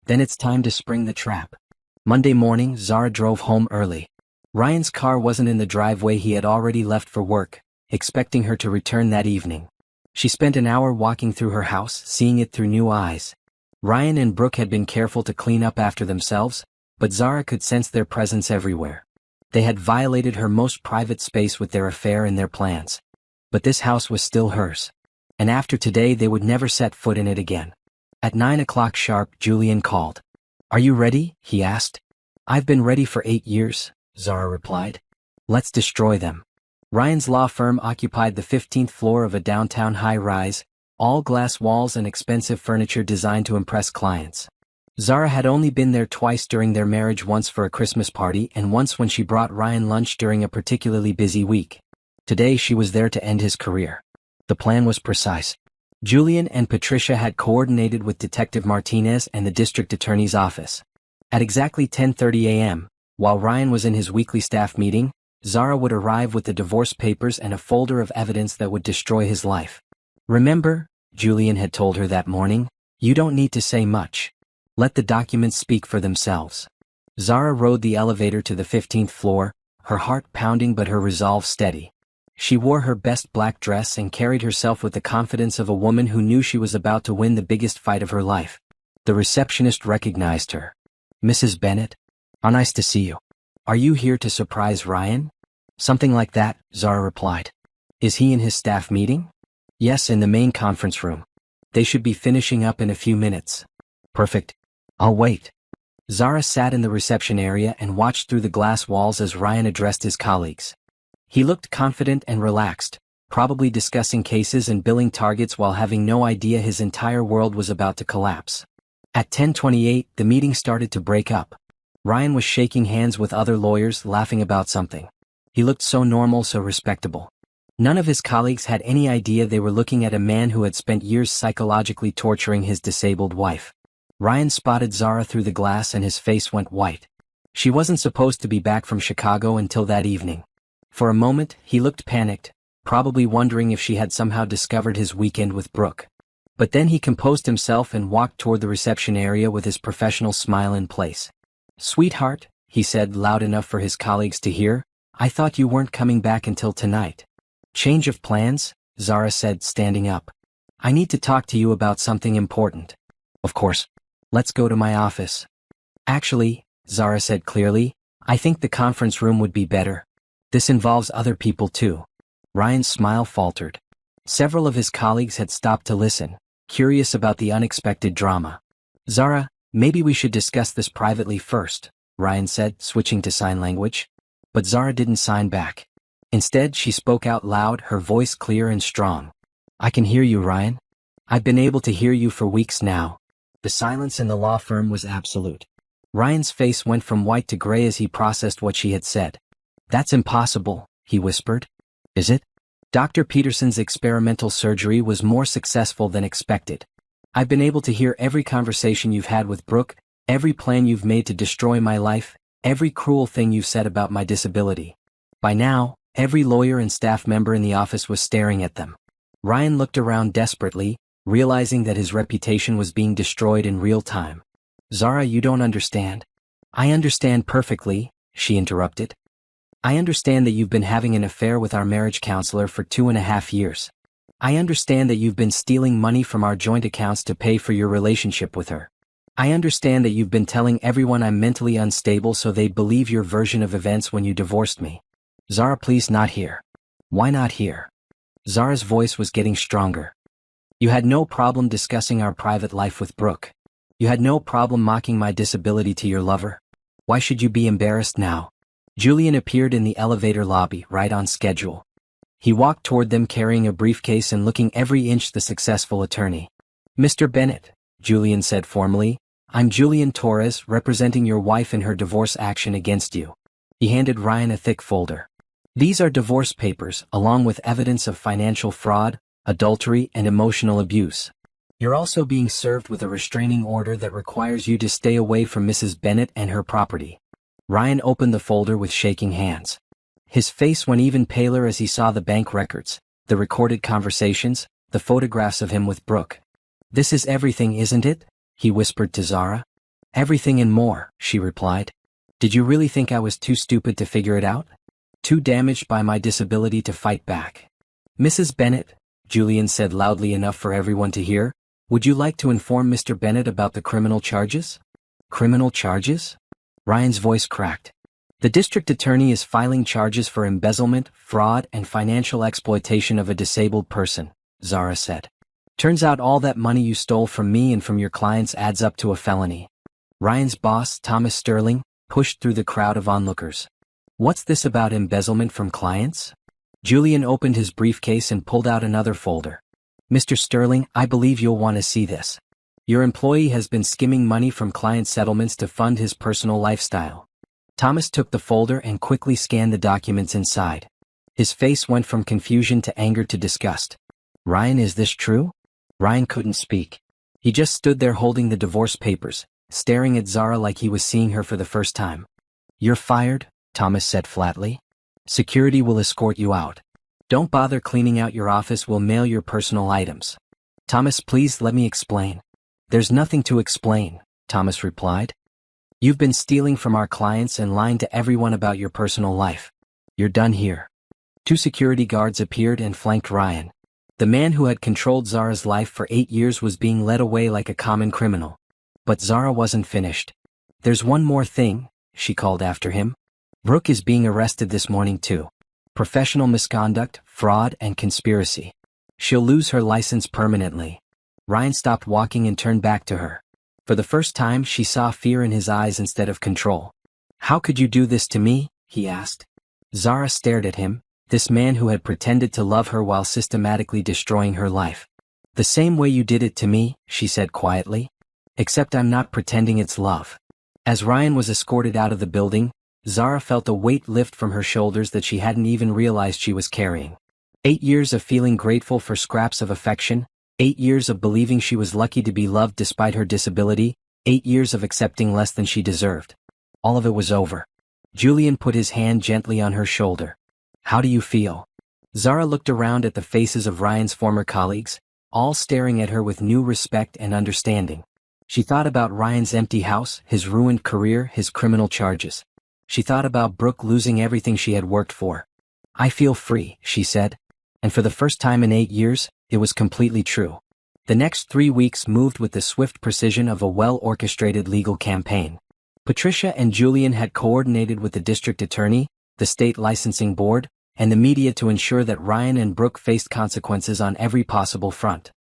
Then it's time to spring the trap. Monday morning, Zara drove home early. Ryan's car wasn't in the driveway. He had already left for work, expecting her to return that evening. She spent an hour walking through her house, seeing it through new eyes. Ryan and Brooke had been careful to clean up after themselves, but Zara could sense their presence everywhere. They had violated her most private space with their affair and their plans. But this house was still hers. And after today they would never set foot in it again. At 9 o'clock sharp, Julian called. Are you ready? He asked. I've been ready for 8 years, Zara replied. Let's destroy them. Ryan's law firm occupied the 15th floor of a downtown high-rise, all glass walls and expensive furniture designed to impress clients. Zara had only been there twice during their marriage, once for a Christmas party and once when she brought Ryan lunch during a particularly busy week. Today she was there to end his career. The plan was precise. Julian and Patricia had coordinated with Detective Martinez and the district attorney's office. At exactly 10:30 a.m., while Ryan was in his weekly staff meeting, Zara would arrive with the divorce papers and a folder of evidence that would destroy his life. Remember, Julian had told her that morning, you don't need to say much. Let the documents speak for themselves. Zara rode the elevator to the 15th floor, her heart pounding but her resolve steady. She wore her best black dress and carried herself with the confidence of a woman who knew she was about to win the biggest fight of her life. The receptionist recognized her. Mrs. Bennett? How nice to see you. Are you here to surprise Ryan? Something like that, Zara replied. Is he in his staff meeting? Yes, in the main conference room. They should be finishing up in a few minutes. Perfect. I'll wait. Zara sat in the reception area and watched through the glass walls as Ryan addressed his colleagues. He looked confident and relaxed, probably discussing cases and billing targets while having no idea his entire world was about to collapse. At 10:28, the meeting started to break up. Ryan was shaking hands with other lawyers, laughing about something. He looked so normal, so respectable. None of his colleagues had any idea they were looking at a man who had spent years psychologically torturing his disabled wife. Ryan spotted Zara through the glass and his face went white. She wasn't supposed to be back from Chicago until that evening. For a moment, he looked panicked, probably wondering if she had somehow discovered his weekend with Brooke. But then he composed himself and walked toward the reception area with his professional smile in place. Sweetheart, he said loud enough for his colleagues to hear, I thought you weren't coming back until tonight. Change of plans? Zara said, standing up. I need to talk to you about something important. Of course. Let's go to my office. Actually, Zara said clearly, I think the conference room would be better. This involves other people too. Ryan's smile faltered. Several of his colleagues had stopped to listen, curious about the unexpected drama. Zara, maybe we should discuss this privately first, Ryan said, switching to sign language. But Zara didn't sign back. Instead, she spoke out loud, her voice clear and strong. I can hear you, Ryan. I've been able to hear you for weeks now. The silence in the law firm was absolute. Ryan's face went from white to gray as he processed what she had said. That's impossible, he whispered. Is it? Dr. Peterson's experimental surgery was more successful than expected. I've been able to hear every conversation you've had with Brooke, every plan you've made to destroy my life, every cruel thing you've said about my disability. By now, every lawyer and staff member in the office was staring at them. Ryan looked around desperately, realizing that his reputation was being destroyed in real time. Zara, you don't understand. I understand perfectly, she interrupted. I understand that you've been having an affair with our marriage counselor for 2.5 years. I understand that you've been stealing money from our joint accounts to pay for your relationship with her. I understand that you've been telling everyone I'm mentally unstable so they'd believe your version of events when you divorced me. Zara, please, not here. Why not here? Zara's voice was getting stronger. You had no problem discussing our private life with Brooke. You had no problem mocking my disability to your lover. Why should you be embarrassed now? Julian appeared in the elevator lobby, right on schedule. He walked toward them carrying a briefcase and looking every inch the successful attorney. Mr. Bennett, Julian said formally, I'm Julian Torres, representing your wife in her divorce action against you. He handed Ryan a thick folder. These are divorce papers, along with evidence of financial fraud, adultery, and emotional abuse. You're also being served with a restraining order that requires you to stay away from Mrs. Bennett and her property. Ryan opened the folder with shaking hands. His face went even paler as he saw the bank records, the recorded conversations, the photographs of him with Brooke. This is everything, isn't it? He whispered to Zara. Everything and more, she replied. Did you really think I was too stupid to figure it out? Too damaged by my disability to fight back? Mrs. Bennett, Julian said loudly enough for everyone to hear, would you like to inform Mr. Bennett about the criminal charges? Criminal charges? Ryan's voice cracked. The district attorney is filing charges for embezzlement, fraud, and financial exploitation of a disabled person, Zara said. Turns out all that money you stole from me and from your clients adds up to a felony. Ryan's boss, Thomas Sterling, pushed through the crowd of onlookers. What's this about embezzlement from clients? Julian opened his briefcase and pulled out another folder. Mr. Sterling, I believe you'll want to see this. Your employee has been skimming money from client settlements to fund his personal lifestyle. Thomas took the folder and quickly scanned the documents inside. His face went from confusion to anger to disgust. Ryan, is this true? Ryan couldn't speak. He just stood there holding the divorce papers, staring at Zara like he was seeing her for the first time. You're fired, Thomas said flatly. Security will escort you out. Don't bother cleaning out your office, we'll mail your personal items. Thomas, please let me explain. There's nothing to explain, Thomas replied. You've been stealing from our clients and lying to everyone about your personal life. You're done here. 2 security guards appeared and flanked Ryan. The man who had controlled Zara's life for 8 years was being led away like a common criminal. But Zara wasn't finished. There's one more thing, she called after him. Brooke is being arrested this morning too. Professional misconduct, fraud, and conspiracy. She'll lose her license permanently. Ryan stopped walking and turned back to her. For the first time, she saw fear in his eyes instead of control. How could you do this to me? He asked. Zara stared at him, this man who had pretended to love her while systematically destroying her life. The same way you did it to me, she said quietly. Except I'm not pretending it's love. As Ryan was escorted out of the building, Zara felt a weight lift from her shoulders that she hadn't even realized she was carrying. 8 years of feeling grateful for scraps of affection, 8 years of believing she was lucky to be loved despite her disability, 8 years of accepting less than she deserved. All of it was over. Julian put his hand gently on her shoulder. How do you feel? Zara looked around at the faces of Ryan's former colleagues, all staring at her with new respect and understanding. She thought about Ryan's empty house, his ruined career, his criminal charges. She thought about Brooke losing everything she had worked for. I feel free, she said. And for the first time in 8 years, it was completely true. The next 3 weeks moved with the swift precision of a well-orchestrated legal campaign. Patricia and Julian had coordinated with the district attorney, the state licensing board, and the media to ensure that Ryan and Brooke faced consequences on every possible front.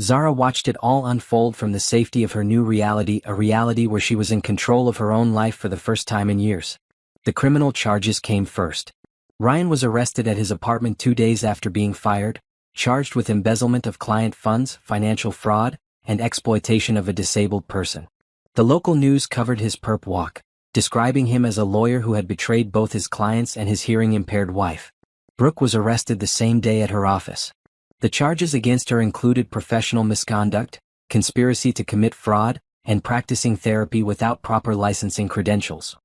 Zara watched it all unfold from the safety of her new reality, a reality where she was in control of her own life for the first time in years. The criminal charges came first. Ryan was arrested at his apartment 2 days after being fired, charged with embezzlement of client funds, financial fraud, and exploitation of a disabled person. The local news covered his perp walk, describing him as a lawyer who had betrayed both his clients and his hearing-impaired wife. Brooke was arrested the same day at her office. The charges against her included professional misconduct, conspiracy to commit fraud, and practicing therapy without proper licensing credentials.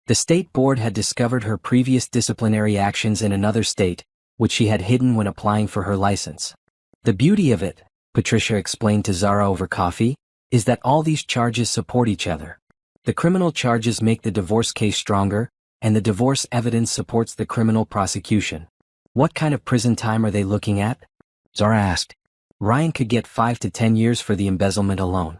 The state board had discovered her previous disciplinary actions in another state, which she had hidden when applying for her license. The beauty of it, Patricia explained to Zara over coffee, is that all these charges support each other. The criminal charges make the divorce case stronger, and the divorce evidence supports the criminal prosecution. What kind of prison time are they looking at? Zara asked. Ryan could get 5 to 10 years for the embezzlement alone.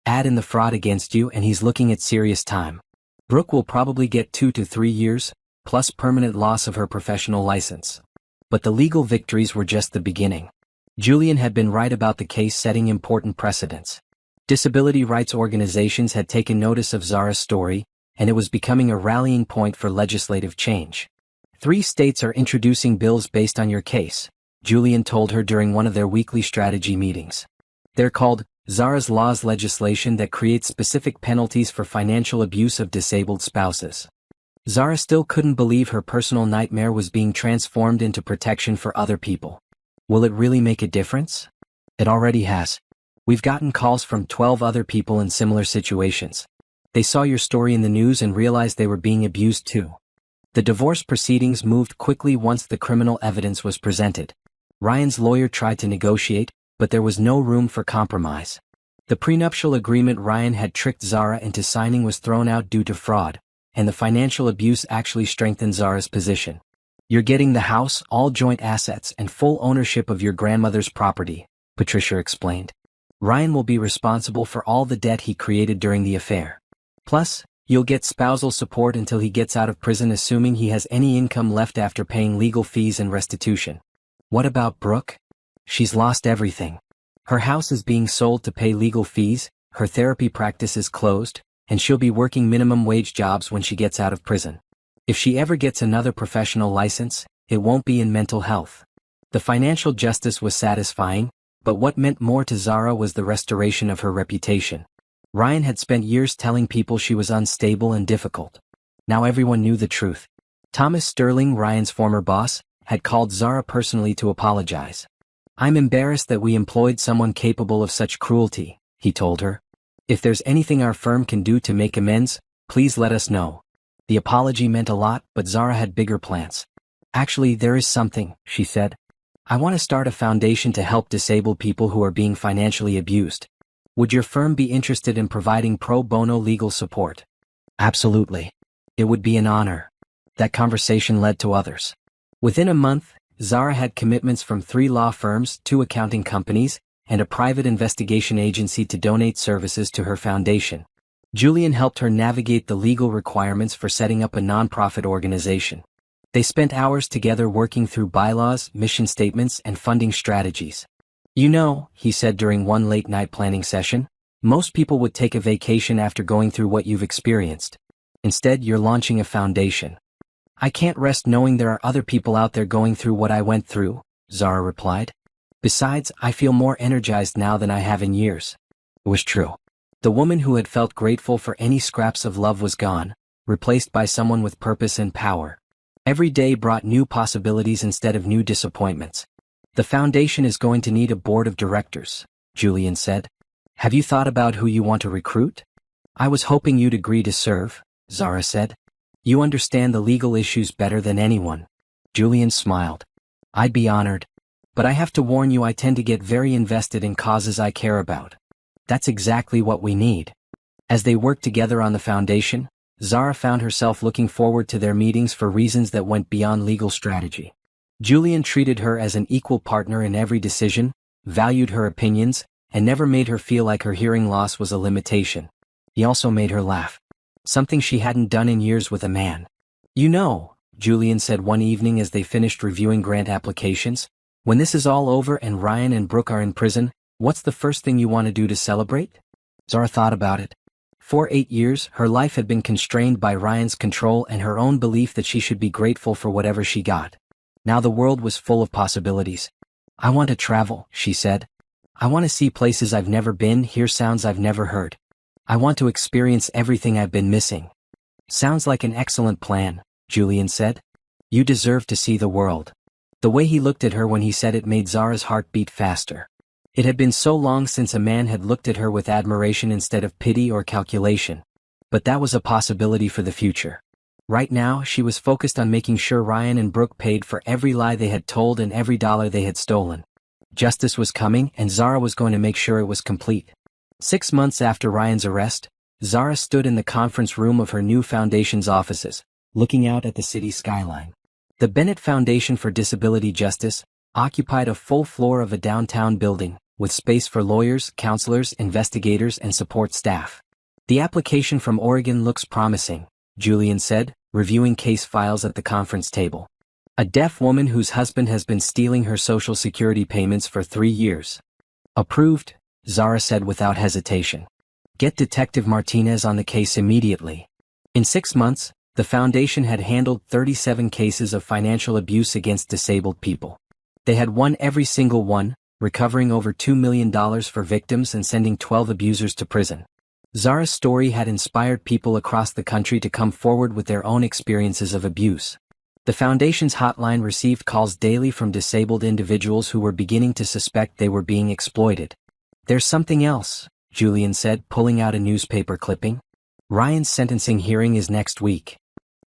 Add in the fraud against you and he's looking at serious time. Brooke will probably get 2 to 3 years, plus permanent loss of her professional license. But the legal victories were just the beginning. Julian had been right about the case setting important precedents. Disability rights organizations had taken notice of Zara's story, and it was becoming a rallying point for legislative change. 3 states are introducing bills based on your case, Julian told her during one of their weekly strategy meetings. They're called Zara's Laws legislation that creates specific penalties for financial abuse of disabled spouses. Zara still couldn't believe her personal nightmare was being transformed into protection for other people. Will it really make a difference? It already has. We've gotten calls from 12 other people in similar situations. They saw your story in the news and realized they were being abused too. The divorce proceedings moved quickly once the criminal evidence was presented. Ryan's lawyer tried to negotiate, but there was no room for compromise. The prenuptial agreement Ryan had tricked Zara into signing was thrown out due to fraud, and the financial abuse actually strengthened Zara's position. You're getting the house, all joint assets, and full ownership of your grandmother's property, Patricia explained. Ryan will be responsible for all the debt he created during the affair. Plus, you'll get spousal support until he gets out of prison, assuming he has any income left after paying legal fees and restitution. What about Brooke? She's lost everything. Her house is being sold to pay legal fees, her therapy practice is closed, and she'll be working minimum wage jobs when she gets out of prison. If she ever gets another professional license, it won't be in mental health. The financial justice was satisfying, but what meant more to Zara was the restoration of her reputation. Ryan had spent years telling people she was unstable and difficult. Now everyone knew the truth. Thomas Sterling, Ryan's former boss, had called Zara personally to apologize. I'm embarrassed that we employed someone capable of such cruelty, he told her. If there's anything our firm can do to make amends, please let us know. The apology meant a lot, but Zara had bigger plans. Actually, there is something, she said. I want to start a foundation to help disabled people who are being financially abused. Would your firm be interested in providing pro bono legal support? Absolutely. It would be an honor. That conversation led to others. Within a month, Zara had commitments from 3 law firms, 2 accounting companies, and a private investigation agency to donate services to her foundation. Julian helped her navigate the legal requirements for setting up a nonprofit organization. They spent hours together working through bylaws, mission statements, and funding strategies. You know, he said during one late-night planning session, most people would take a vacation after going through what you've experienced. Instead, you're launching a foundation. I can't rest knowing there are other people out there going through what I went through, Zara replied. Besides, I feel more energized now than I have in years. It was true. The woman who had felt grateful for any scraps of love was gone, replaced by someone with purpose and power. Every day brought new possibilities instead of new disappointments. The foundation is going to need a board of directors, Julian said. Have you thought about who you want to recruit? I was hoping you'd agree to serve, Zara said. You understand the legal issues better than anyone. Julian smiled. I'd be honored. But I have to warn you, I tend to get very invested in causes I care about. That's exactly what we need. As they worked together on the foundation, Zara found herself looking forward to their meetings for reasons that went beyond legal strategy. Julian treated her as an equal partner in every decision, valued her opinions, and never made her feel like her hearing loss was a limitation. He also made her laugh. Something she hadn't done in years with a man. You know, Julian said one evening as they finished reviewing grant applications, when this is all over and Ryan and Brooke are in prison, what's the first thing you want to do to celebrate? Zara thought about it. For 8 years, her life had been constrained by Ryan's control and her own belief that she should be grateful for whatever she got. Now the world was full of possibilities. I want to travel, she said. I want to see places I've never been, hear sounds I've never heard. I want to experience everything I've been missing. Sounds like an excellent plan, Julian said. You deserve to see the world. The way he looked at her when he said it made Zara's heart beat faster. It had been so long since a man had looked at her with admiration instead of pity or calculation. But that was a possibility for the future. Right now, she was focused on making sure Ryan and Brooke paid for every lie they had told and every dollar they had stolen. Justice was coming, and Zara was going to make sure it was complete. 6 months after Ryan's arrest, Zara stood in the conference room of her new foundation's offices, looking out at the city skyline. The Bennett Foundation for Disability Justice occupied a full floor of a downtown building, with space for lawyers, counselors, investigators, and support staff. The application from Oregon looks promising, Julian said, reviewing case files at the conference table. A deaf woman whose husband has been stealing her Social Security payments for 3 years. Approved, Zara said without hesitation. Get Detective Martinez on the case immediately. In 6 months, the foundation had handled 37 cases of financial abuse against disabled people. They had won every single one, recovering over $2 million for victims and sending 12 abusers to prison. Zara's story had inspired people across the country to come forward with their own experiences of abuse. The foundation's hotline received calls daily from disabled individuals who were beginning to suspect they were being exploited. There's something else, Julian said, pulling out a newspaper clipping. Ryan's sentencing hearing is next week.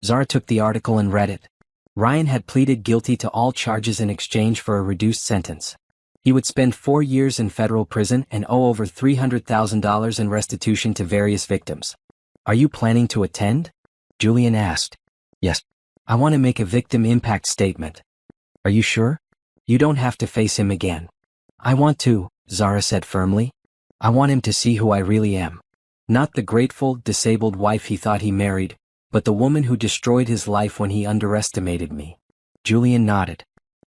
Zara took the article and read it. Ryan had pleaded guilty to all charges in exchange for a reduced sentence. He would spend 4 years in federal prison and owe over $300,000 in restitution to various victims. Are you planning to attend? Julian asked. Yes. I want to make a victim impact statement. Are you sure? You don't have to face him again. I want to, Zara said firmly. I want him to see who I really am. Not the grateful, disabled wife he thought he married, but the woman who destroyed his life when he underestimated me. Julian nodded.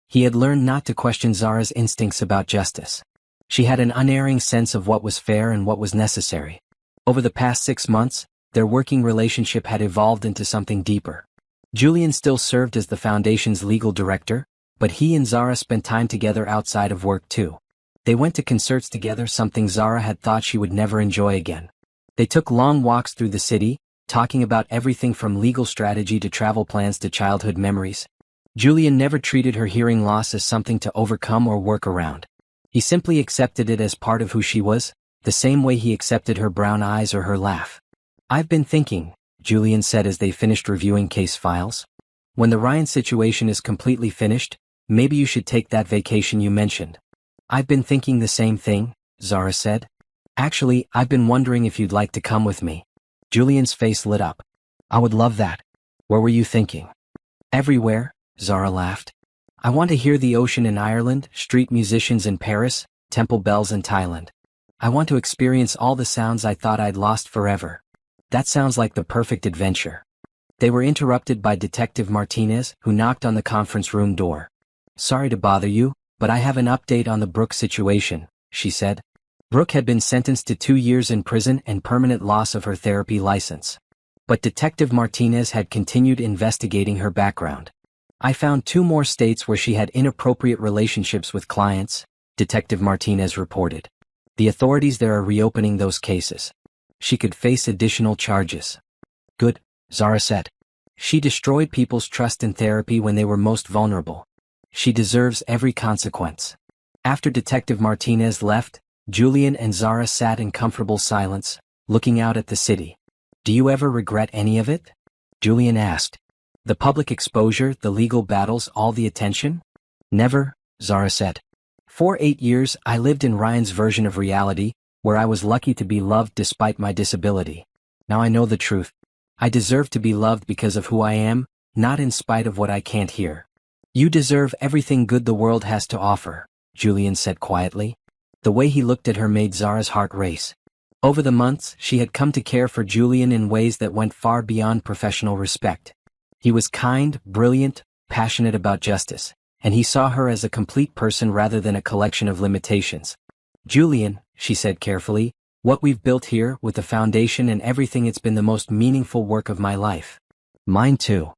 He had learned not to question Zara's instincts about justice. She had an unerring sense of what was fair and what was necessary. Over the past 6 months, their working relationship had evolved into something deeper. Julian still served as the foundation's legal director, but he and Zara spent time together outside of work too. They went to concerts together, something Zara had thought she would never enjoy again. They took long walks through the city, talking about everything from legal strategy to travel plans to childhood memories. Julian never treated her hearing loss as something to overcome or work around. He simply accepted it as part of who she was, the same way he accepted her brown eyes or her laugh. I've been thinking, Julian said as they finished reviewing case files. When the Ryan situation is completely finished, maybe you should take that vacation you mentioned. I've been thinking the same thing, Zara said. Actually, I've been wondering if you'd like to come with me. Julian's face lit up. I would love that. Where were you thinking? Everywhere, Zara laughed. I want to hear the ocean in Ireland, street musicians in Paris, temple bells in Thailand. I want to experience all the sounds I thought I'd lost forever. That sounds like the perfect adventure. They were interrupted by Detective Martinez, who knocked on the conference room door. Sorry to bother you, but I have an update on the Brooke situation, she said. Brooke had been sentenced to 2 years in prison and permanent loss of her therapy license. But Detective Martinez had continued investigating her background. I found 2 more states where she had inappropriate relationships with clients, Detective Martinez reported. The authorities there are reopening those cases. She could face additional charges. Good, Zara said. She destroyed people's trust in therapy when they were most vulnerable. She deserves every consequence. After Detective Martinez left, Julian and Zara sat in comfortable silence, looking out at the city. Do you ever regret any of it? Julian asked. The public exposure, the legal battles, all the attention? Never, Zara said. For 8 years, I lived in Ryan's version of reality, where I was lucky to be loved despite my disability. Now I know the truth. I deserve to be loved because of who I am, not in spite of what I can't hear. You deserve everything good the world has to offer, Julian said quietly. The way he looked at her made Zara's heart race. Over the months, she had come to care for Julian in ways that went far beyond professional respect. He was kind, brilliant, passionate about justice, and he saw her as a complete person rather than a collection of limitations. Julian, she said carefully, what we've built here, with the foundation and everything, it's been the most meaningful work of my life. Mine too.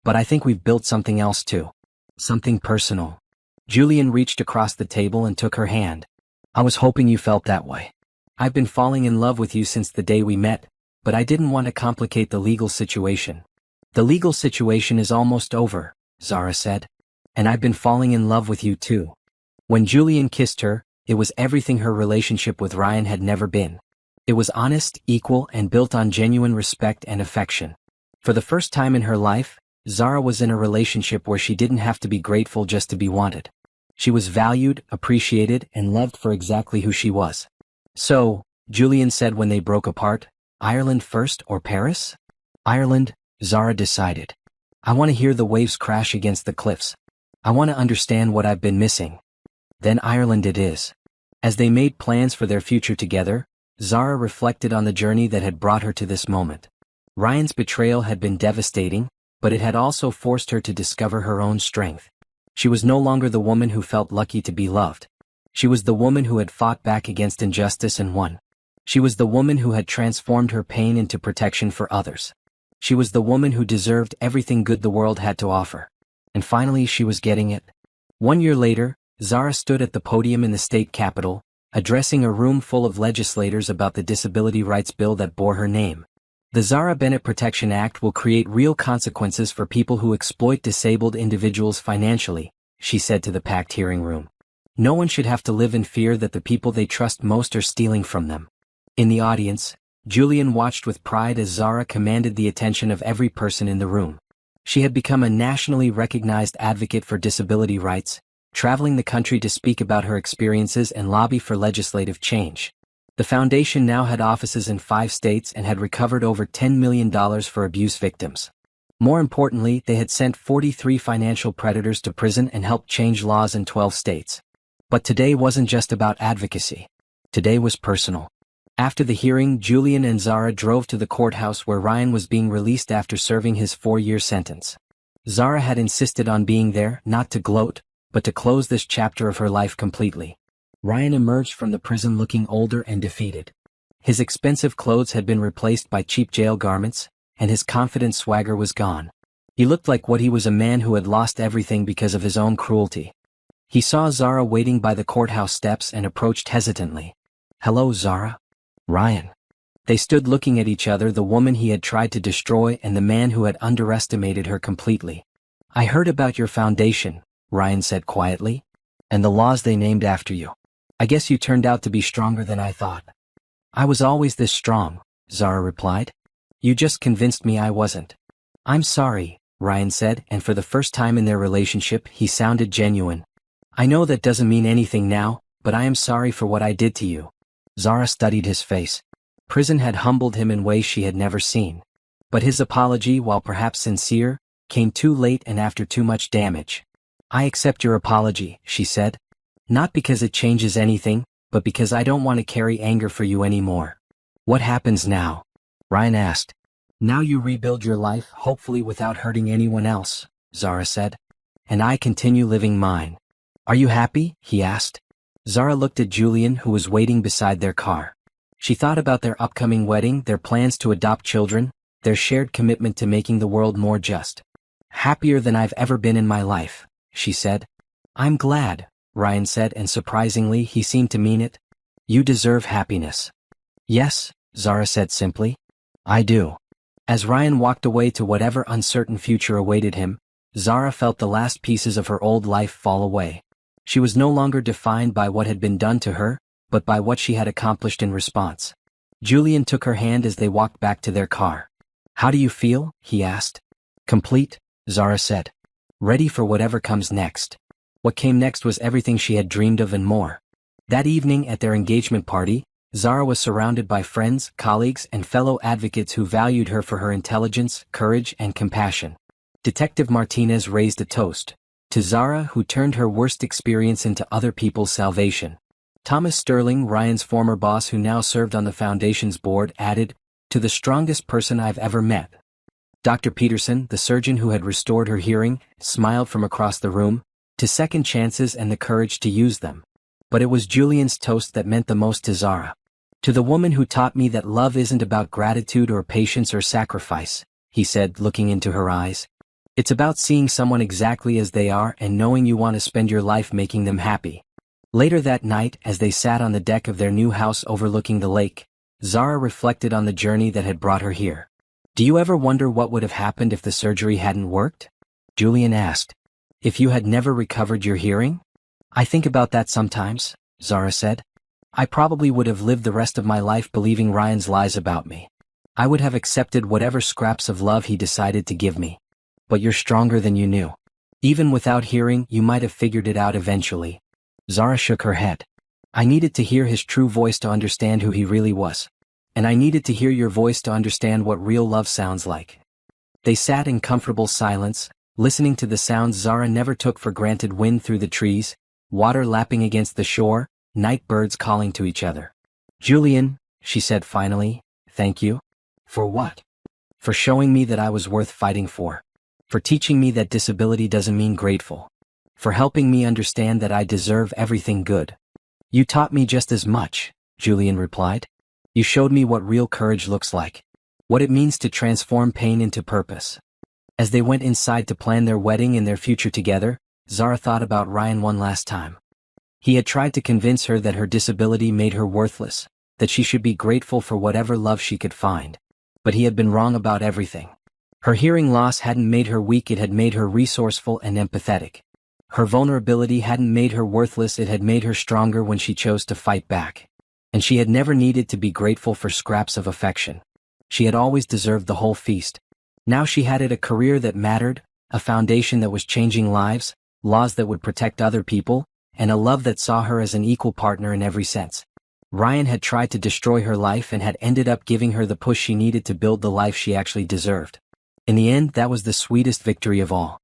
But I think we've built something else too. Something personal. Julian reached across the table and took her hand. I was hoping you felt that way. I've been falling in love with you since the day we met, but I didn't want to complicate the legal situation. The legal situation is almost over, Zara said. And I've been falling in love with you too. When Julian kissed her, it was everything her relationship with Ryan had never been. It was honest, equal, and built on genuine respect and affection. For the first time in her life, Zara was in a relationship where she didn't have to be grateful just to be wanted. She was valued, appreciated, and loved for exactly who she was. So, Julian said when they broke apart, Ireland first or Paris? Ireland, Zara decided. I want to hear the waves crash against the cliffs. I want to understand what I've been missing. Then Ireland it is. As they made plans for their future together, Zara reflected on the journey that had brought her to this moment. Ryan's betrayal had been devastating, but it had also forced her to discover her own strength. She was no longer the woman who felt lucky to be loved. She was the woman who had fought back against injustice and won. She was the woman who had transformed her pain into protection for others. She was the woman who deserved everything good the world had to offer. And finally she was getting it. 1 year later, Zara stood at the podium in the state capitol, addressing a room full of legislators about the disability rights bill that bore her name. The Zara Bennett Protection Act will create real consequences for people who exploit disabled individuals financially, she said to the packed hearing room. No one should have to live in fear that the people they trust most are stealing from them. In the audience, Julian watched with pride as Zara commanded the attention of every person in the room. She had become a nationally recognized advocate for disability rights, traveling the country to speak about her experiences and lobby for legislative change. The foundation now had offices in 5 states and had recovered over $10 million for abuse victims. More importantly, they had sent 43 financial predators to prison and helped change laws in 12 states. But today wasn't just about advocacy. Today was personal. After the hearing, Julian and Zara drove to the courthouse where Ryan was being released after serving his 4-year sentence. Zara had insisted on being there, not to gloat, but to close this chapter of her life completely. Ryan emerged from the prison looking older and defeated. His expensive clothes had been replaced by cheap jail garments, and his confident swagger was gone. He looked like what he was, a man who had lost everything because of his own cruelty. He saw Zara waiting by the courthouse steps and approached hesitantly. "Hello, Zara." "Ryan." They stood looking at each other, the woman he had tried to destroy and the man who had underestimated her completely. "I heard about your foundation," Ryan said quietly, "and the laws they named after you. I guess you turned out to be stronger than I thought." "I was always this strong," Zara replied. "You just convinced me I wasn't." "I'm sorry," Ryan said, and for the first time in their relationship he sounded genuine. "I know that doesn't mean anything now, but I am sorry for what I did to you." Zara studied his face. Prison had humbled him in ways she had never seen. But his apology, while perhaps sincere, came too late and after too much damage. "I accept your apology," she said. "Not because it changes anything, but because I don't want to carry anger for you anymore." "What happens now?" Ryan asked. "Now you rebuild your life, hopefully without hurting anyone else," Zara said. "And I continue living mine." "Are you happy?" he asked. Zara looked at Julian, who was waiting beside their car. She thought about their upcoming wedding, their plans to adopt children, their shared commitment to making the world more just. "Happier than I've ever been in my life," she said. "I'm glad," Ryan said, and surprisingly he seemed to mean it. "You deserve happiness." "Yes," Zara said simply. "I do." As Ryan walked away to whatever uncertain future awaited him, Zara felt the last pieces of her old life fall away. She was no longer defined by what had been done to her, but by what she had accomplished in response. Julian took her hand as they walked back to their car. "How do you feel?" he asked. "Complete," Zara said. "Ready for whatever comes next." What came next was everything she had dreamed of and more. That evening at their engagement party, Zara was surrounded by friends, colleagues, and fellow advocates who valued her for her intelligence, courage, and compassion. Detective Martinez raised a toast to Zara, who turned her worst experience into other people's salvation. Thomas Sterling, Ryan's former boss who now served on the foundation's board, added, "To the strongest person I've ever met." Dr. Peterson, the surgeon who had restored her hearing, smiled from across the room, "To second chances and the courage to use them." But it was Julian's toast that meant the most to Zara. "To the woman who taught me that love isn't about gratitude or patience or sacrifice," he said, looking into her eyes. "It's about seeing someone exactly as they are and knowing you want to spend your life making them happy." Later that night, as they sat on the deck of their new house overlooking the lake, Zara reflected on the journey that had brought her here. "Do you ever wonder what would have happened if the surgery hadn't worked?" Julian asked. "If you had never recovered your hearing?" "I think about that sometimes," Zara said. "I probably would have lived the rest of my life believing Ryan's lies about me. I would have accepted whatever scraps of love he decided to give me. But you're stronger than you knew. Even without hearing, you might have figured it out eventually." Zara shook her head. "I needed to hear his true voice to understand who he really was. And I needed to hear your voice to understand what real love sounds like." They sat in comfortable silence, listening to the sounds Zara never took for granted: wind through the trees, water lapping against the shore, night birds calling to each other. "Julian," she said finally, "thank you." "For what?" "For showing me that I was worth fighting for. For teaching me that disability doesn't mean grateful. For helping me understand that I deserve everything good." "You taught me just as much," Julian replied. "You showed me what real courage looks like. What it means to transform pain into purpose." As they went inside to plan their wedding and their future together, Zara thought about Ryan one last time. He had tried to convince her that her disability made her worthless, that she should be grateful for whatever love she could find. But he had been wrong about everything. Her hearing loss hadn't made her weak, it had made her resourceful and empathetic. Her vulnerability hadn't made her worthless, it had made her stronger when she chose to fight back. And she had never needed to be grateful for scraps of affection. She had always deserved the whole feast. Now she had it: a career that mattered, a foundation that was changing lives, laws that would protect other people, and a love that saw her as an equal partner in every sense. Ryan had tried to destroy her life and had ended up giving her the push she needed to build the life she actually deserved. In the end, that was the sweetest victory of all.